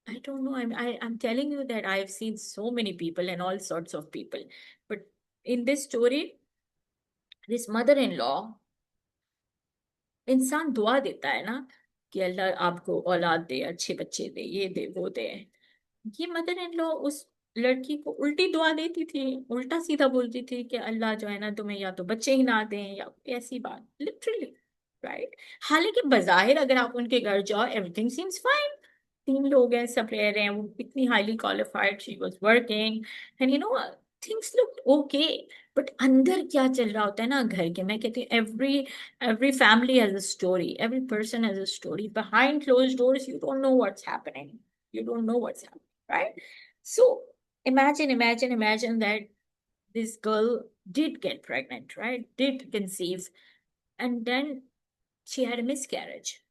S1: I don't know. I'm telling you that I've seen so many people and all sorts of people. But in this story, this mother-in-law, इंसान दुआ देता है ना कि अल्लाह आपको औलाद दे, अच्छे बच्चे दे, ये दे, वो दे. ये मदर इन लॉ उस लड़की को उल्टी दुआ देती थी, उल्टा सीधा बोलती थी कि अल्लाह जो है ना तुम्हें या तो बच्चे ही ना दें या ऐसी बात, लिटरली, राइट? हालांकि बजाहिर अगर आप उनके घर जाओ, एवरीथिंग सीम्स फाइन, 3 लोग हैं, सब रह रहे हैं, वो इतनी highly qualified, she was working and things look okay. But अंदर क्या चल रहा होता है ना घर के, मैं कहती हूँ every family has a story, every person has a story. Behind closed doors you don't know what's happening, you don't know what's happening, right? So imagine that this girl did get pregnant, right? Did conceive, and then she had a miscarriage.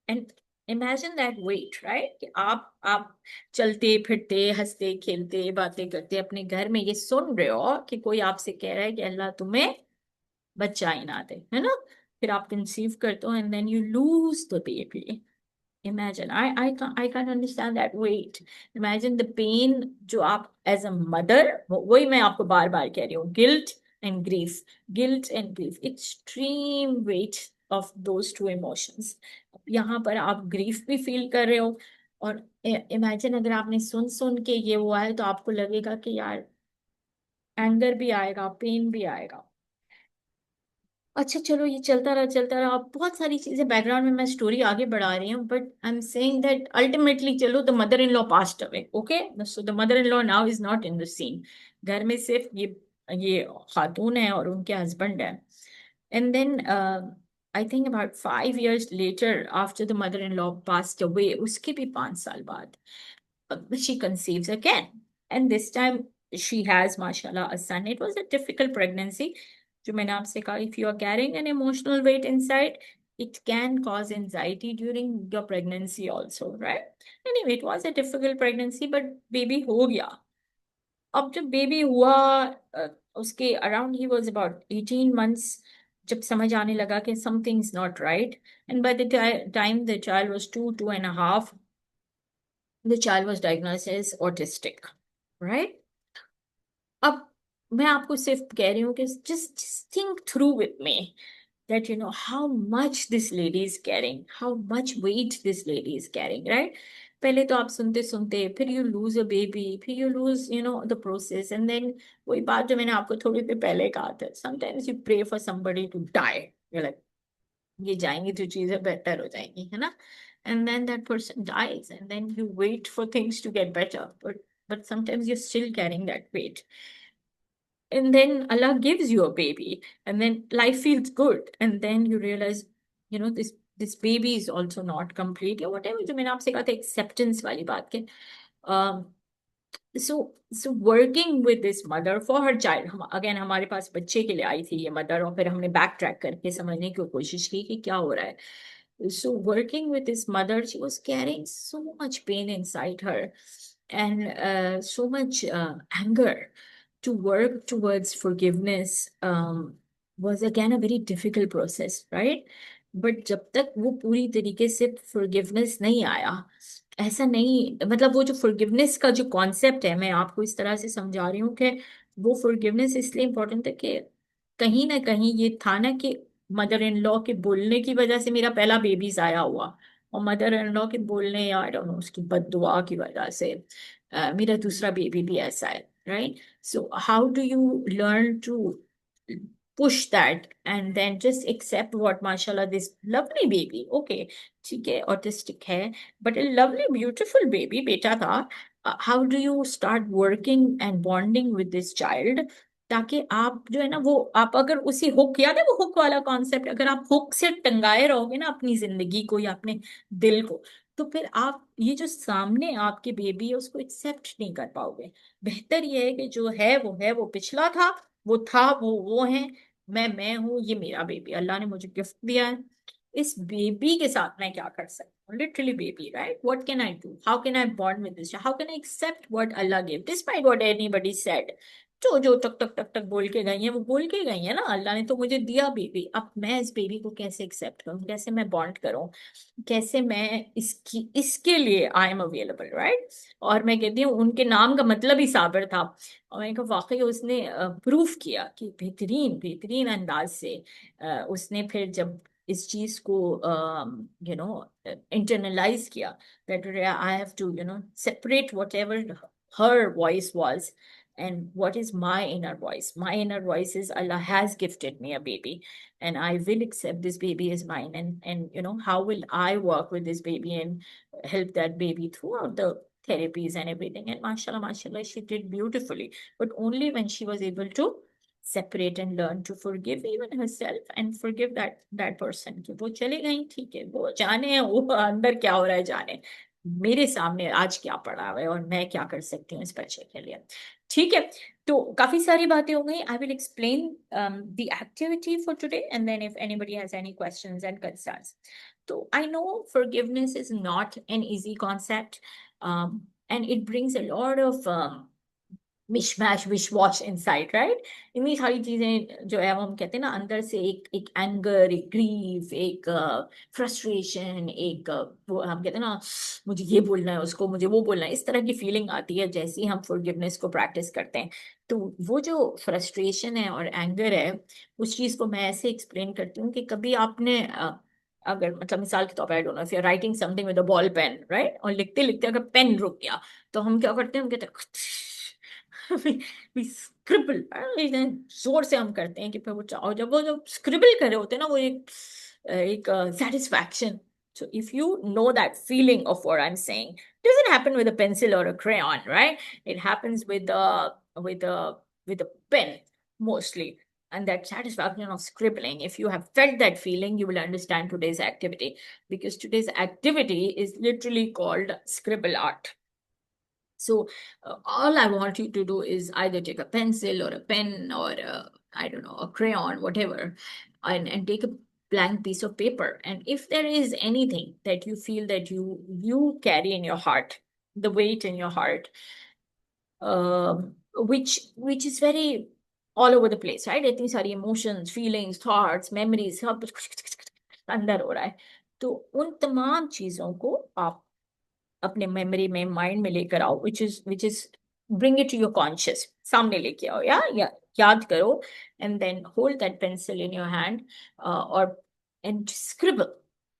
S1: And imagine that weight, right? कि आप चलते फिरते, हंसते खेलते, बातें करते अपने घर में ये सुन रहे हो कि कोई आपसे कह रहा है कि अल्लाह तुम्हें बच्चा ही ना दे, है ना? फिर आप कंसीव करते हो and then you lose the baby. Imagine, I can't understand that weight. Imagine the pain जो आप as a mother, वही मैं आपको बार बार कह रही हूँ, guilt and grief, extreme weight of those two emotions. यहाँ पर आप grief भी feel कर रहे हो, और imagine अगर आपने सुन के ये हुआ है तो आपको लगेगा कि यार एंगर भी आएगा, पेन भी आएगा. अच्छा चलो ये चलता रहा, अब बहुत सारी चीजें बैकग्राउंड में मैं स्टोरी आगे बढ़ा रही हूँ, but I am saying that ultimately चलो the mother in law passed away, okay, so the mother in law now is not in the scene. घर में सिर्फ ये खातून है और उनके हस्बैंड है. And then I think about 5 years later after the mother in law passed away, उसके भी 5 साल बाद she conceives again, and this time she has mashallah a son. It was a difficult pregnancy. जो मैंने आपसे कहा, if you are carrying an emotional weight inside, it can cause anxiety during your pregnancy also, right? Anyway, it was a difficult pregnancy, but baby हो गया. अब जब बेबी हुआ, उसके around he was about 18 months, जब समझ आने लगा कि something is not right, and by the time the child was 2.5, the child was diagnosed as autistic, right? अब मैं आपको सिर्फ कह रही हूँ कि just think through with me that how much this lady is carrying, how much weight this lady is carrying, right? पहले तो आप सुनते फिर you lose a baby, फिर you lose the process, and then वही बात जो मैंने आपको थोड़ी देर पहले कहा था, sometimes you pray for somebody to die, you're like ये जाएंगी तो चीजें बेहतर हो जाएंगी, है ना? And then that person dies, and then you wait for things to get better, but sometimes you're still carrying that weight. And then Allah gives you a baby, and then life feels good, and then you realize this this baby is also not complete या whatever जो मैंने आपसे कहा था acceptance वाली बात के so working with this mother for her child, हम again हमारे पास बच्चे के लिए आई थी ये मदर, और फिर हमने बैक ट्रैक करके समझने की कोशिश की कि क्या हो रहा है. So working with this mother, she was carrying so much pain inside her and so much anger. To work towards forgiveness was again a very difficult process, right? But जब तक वो पूरी तरीके से forgiveness नहीं आया, ऐसा नहीं, मतलब वो जो forgiveness का जो concept है, मैं आपको इस तरह से समझा रही हूँ कि वो forgiveness इसलिए important है कि कहीं ना कहीं ये था ना कि मदर इन लॉ के बोलने की वजह से मेरा पहला बेबी जाया हुआ, और मदर इन लॉ के बोलने या आई डोंट नो उसकी बददुआ की वजह से मेरा दूसरा बेबी भी ऐसा है, right? So how do you learn to push that and then just accept what, mashallah, this lovely baby, okay, ठीक है, autistic है, but a lovely, beautiful baby, बेटा था. How do you start working and bonding with this child ताकि आप जो है ना वो आप अगर उसी हुक, याद है वो हुक वाला कॉन्सेप्ट, अगर आप हुक से टंगाए रहोगे ना अपनी जिंदगी को या अपने दिल को, तो फिर आप ये जो सामने आपके बेबी है उसको एक्सेप्ट नहीं कर पाओगे. बेहतर ये है कि जो है, वो पिछला था, वो था, वो है, मैं हूँ, ये मेरा बेबी, अल्लाह ने मुझे गिफ्ट दिया है. इस बेबी के साथ मैं क्या कर सकती हूँ, literally baby, right? What can I do, how can I bond with this, how can I accept what Allah give despite what anybody said. जो जो टक टक टक टक बोल के गई है वो बोल के गई है ना, अल्लाह ने तो मुझे दिया बेबी, अब मैं इस बेबी को कैसे एक्सेप्ट करूँ, कैसे मैं बॉन्ड करूँ, कैसे मैं इसके लिए आई एम अवेलेबल, राइट? और मैं कहती हूँ उनके नाम का मतलब ही साबिर था, और मैंने कहा वाकई उसने प्रूफ किया कि बेहतरीन बेहतरीन अंदाज से उसने फिर जब इस चीज को इंटरनलाइज किया that I have to separate whatever her voice was and what is my inner voice. My inner voice is Allah has gifted me a baby and I will accept this baby as mine, and how will I work with this baby and help that baby throughout the therapies and everything. And mashallah, she did beautifully, but only when she was able to separate and learn to forgive even herself and forgive that person कि वो चली गई, ठीक है, वो जाने, वो अंदर क्या हो रहा है जाने, मेरे सामने आज क्या पड़ा हुआ है और मैं क्या कर सकती हूँ इस बच्चे के लिए. ठीक है, तो काफी सारी बातें हो गई. I will explain the activity for today and then if anybody has any questions and concerns. तो I know forgiveness is not an easy concept, and it brings a lot of मिशमैश wish wash inside, right? इतनी सारी चीजें जो है वो हम कहते हैं ना अंदर से, एक एंगर, एक ग्रीफ, एक फ्रस्ट्रेशन, एक वो हम कहते हैं ना मुझे ये बोलना है उसको, मुझे वो बोलना है, इस तरह की फीलिंग आती है जैसे ही हम फॉरगिवनेस को प्रैक्टिस करते हैं. तो वो जो फ्रस्ट्रेशन है और एंगर है, उस चीज को मैं ऐसे एक्सप्लेन करती हूँ कि कभी आपने अगर मतलब मिसाल के तौर पर I don't know if you are writing something with a ball pen, right, और लिखते लिखते अगर पेन रुक गया तो हम क्या करते हैं, हम कहते हैं we scribble, जोर से हम करते हैं कि फिर वो और जब वो जो स्क्रिबल कर रहे होते हैं ना वो एक satisfaction. So if you know that feeling of what I'm saying, it doesn't happen with a pencil or a crayon, right? It happens with a pen mostly. And that satisfaction of scribbling, if you have felt that feeling, you will understand today's activity, because today's activity is literally called scribble art. So all I want you to do is either take a pencil or a pen or I don't know, a crayon, whatever, and take a blank piece of paper. And if there is anything that you feel that you carry in your heart, the weight in your heart, which is very all over the place, right? इतनी सारी emotions, feelings, thoughts, memories, सब अंदर हो रहा है, तो उन तमाम चीजों को आप अपने मेमोरी में, माइंड में लेकर आओ, which is bring it to your conscious, सामने लेके आओ, या याद करो, and then hold that pencil in your hand और and scribble,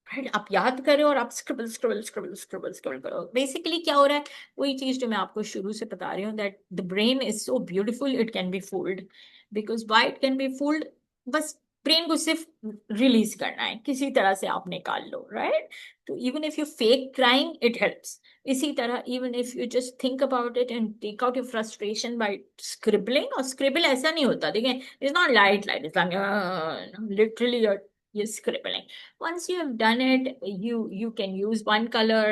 S1: right? आप याद करें और आप scribble करो. बेसिकली क्या हो रहा है, वही चीज जो मैं आपको शुरू से बता रही हूँ, that the brain is so beautiful it can be fooled. because why it can be fooled, बस ब्रेन को सिर्फ रिलीज करना है, किसी तरह से आप निकाल लो, राइट? तो even if you fake crying it helps. इसी तरह even if you just think about it and take out your frustration by scribbling. और स्क्रिबल ऐसा नहीं होता, देखें, it's not light, it's like literally you're scribbling. Once you have done it, you can use one color.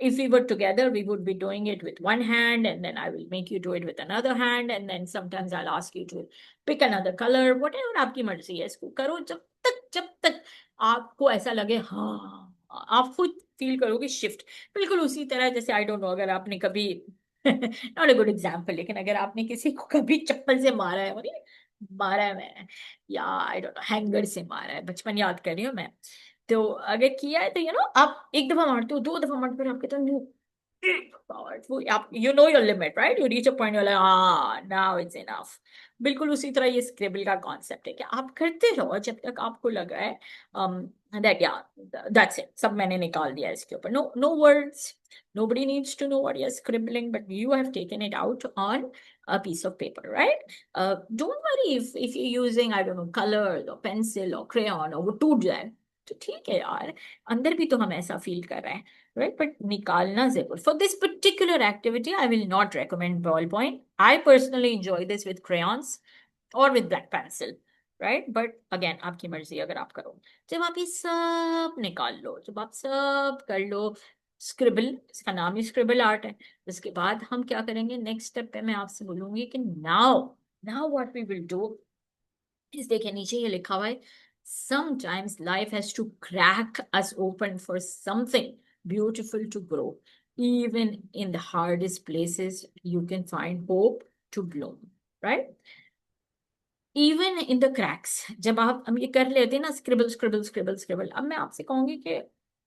S1: If we were together, we would be doing it with one hand, and then I will make you do it with another hand, and then sometimes I'll ask you to pick another color. Whatever आपकी मर्जी है, इसको करो जब तक आपको ऐसा लगे हाँ, आप खुद फील करोगे शिफ्ट। बिल्कुल उसी तरह जैसे आई डोंट नो, अगर आपने कभी नॉट अ गुड एग्जाम्पल, लेकिन अगर आपने किसी को कभी चप्पल से मारा है, मारा है मैंने, या आई डोंट नो हैंगर से मारा है, बचपन याद कर रही हूँ मैं, तो अगर किया है तो आप एक दफा मारते हो, 2 दफा मारते हो, आपके तो powerful, you know your limit, right? You reach a point, you're like, now it's enough. बिल्कुल उसी तरह ये स्क्रिबल का कॉन्सेप्ट है कि आप करते रहो जब तक आपको लग रहा है that yeah, that's it, सब मैंने निकाल दिया इसके ऊपर. No words, nobody needs to know what you're scribbling, but you have taken it out on a piece of paper, right? Don't worry if you're using, I don't know, colors or pencil or crayon or वो टूट जाए तो ठीक है यार, अंदर भी तो हम ऐसा फील कर रहे हैं, right? But निकालना जरूर. For this particular activity, I will not recommend ballpoint. I personally enjoy this with crayons or with black pencil, right? But again, आपकी मर्जी अगर आप करो. जब आप ये सब निकाल लो, जब आप सब कर लो, स्क्रिबल, इसका नाम ही स्क्रिबल आर्ट है. उसके बाद हम क्या करेंगे, नेक्स्ट स्टेप पे मैं आपसे बोलूंगी कि now what we will do is, देखिए नीचे ये लिखा हुआ है, sometimes life has to crack us open for something beautiful to grow. Even in the hardest places, you can find hope to bloom, right? Even in the cracks, जब आप हम ये कर लेते हैं ना, स्क्रिबल स्क्रिबल स्क्रिबल स्क्रिबल, अब मैं आपसे कहूंगी कि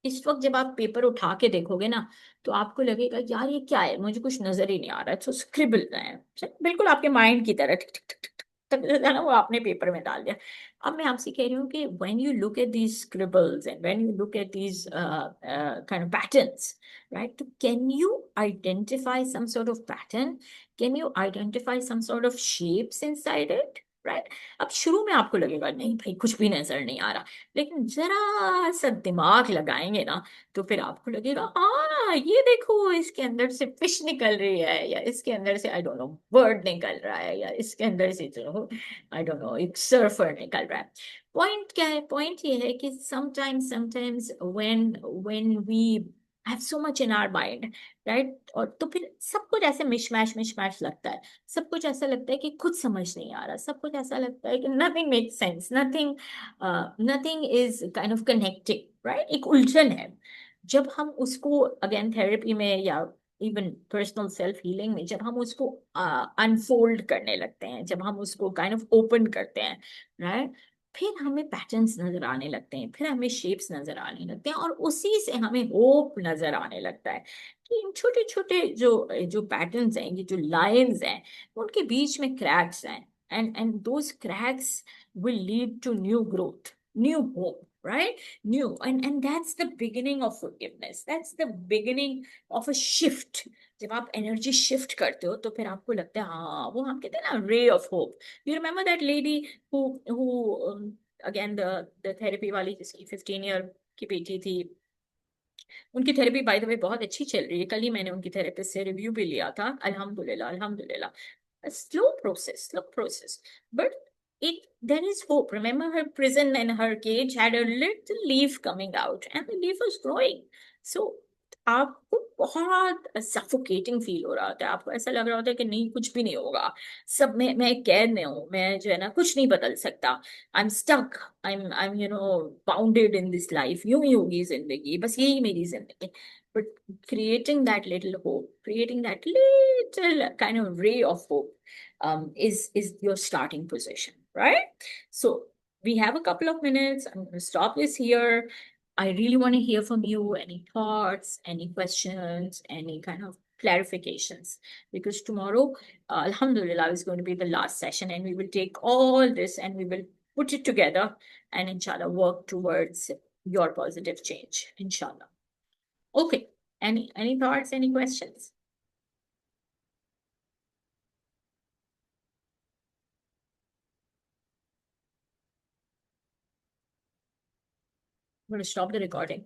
S1: इस वक्त जब आप पेपर उठा के देखोगे ना, तो आपको लगेगा यार ये क्या है, मुझे कुछ नजर ही नहीं आ रहा है, तो स्क्रिबल है बिल्कुल आपके माइंड की तरह, टिक टिक टिक टिक तक ना, वो आपने पेपर में डाल दिया. अब मैं आपसे कह रही हूँ कि when you look at these scribbles and when you look at these kind of patterns, right? So can you identify some sort of pattern? Can you identify some sort of shapes inside it? Right? अब शुरू में आपको लगेगा नहीं भाई कुछ भी नजर नहीं आ रहा, लेकिन जरा सा दिमाग लगाएंगे ना, तो फिर आपको लगेगा हाँ ये देखो, इसके अंदर से फिश निकल रही है, या इसके अंदर से आई डोंट नो बर्ड निकल रहा है, या इसके अंदर से जो आई डोंट नो एक सर्फर निकल रहा है. पॉइंट क्या है, पॉइंट ये है कि sometimes when we have so much in our mind, right, और तो फिर सब कुछ ऐसे मिशमैश लगता है, सब कुछ ऐसा लगता है कि कुछ समझ नहीं आ रहा, सब कुछ ऐसा लगता है कि nothing make sense, nothing is kind of connecting, right? एक उलझन है. जब हम उसको अगेन थेरेपी में या इवन पर्सनल सेल्फ हीलिंग में जब हम उसको अनफोल्ड करने लगते हैं, जब हम उसको काइंड ऑफ ओपन करते हैं, राइट, फिर हमें पैटर्न्स नजर आने लगते हैं, फिर हमें शेप्स नजर आने लगते हैं, और उसी से हमें होप नजर आने लगता है कि इन छोटे छोटे जो जो पैटर्न्स हैं, ये जो लाइंस हैं, उनके बीच में क्रैक्स हैं, and those cracks will lead to new growth, new hope, right? New, and that's the beginning of forgiveness, that's the beginning of a shift. जब आप एनर्जी शिफ्ट करते हो तो फिर आपको लगता है हाँ, वो हम कहते हैं ना, ray of hope. You remember that lady who again the therapy वाली, जिसकी 15 ईयर की बेटी थी, उनकी थेरेपी बाय द वे बहुत अच्छी चल रही है. कल ही मैंने उनकी थेरेपिस्ट से रिव्यू भी लिया था, अल्हम्दुलिल्लाह अल्हम्दुलिल्लाह. A slow process, but there is hope. Remember, her prison and her cage had a little leaf coming out, and the leaf was growing. So आपको बहुत सफोकेटिंग फील हो रहा होता है, आपको ऐसा लग रहा होता है कि नहीं कुछ भी नहीं होगा, सब मैं कैद में हूँ, मैं जो है ना कुछ नहीं बदल सकता, I am stuck, I am bounded in this life, यूं ही होगी जिंदगी, बस यही मेरी जिंदगी. But creating that little hope, creating that little kind of ray of hope, is your starting position, right? So we have a couple of minutes. I'm going to stop this here. I really want to hear from you. Any thoughts, any questions, any kind of clarifications? Because tomorrow, Alhamdulillah, is going to be the last session, and we will take all this and we will put it together and inshallah work towards your positive change, inshallah. Okay. Any thoughts, any questions? I'm going to stop the recording.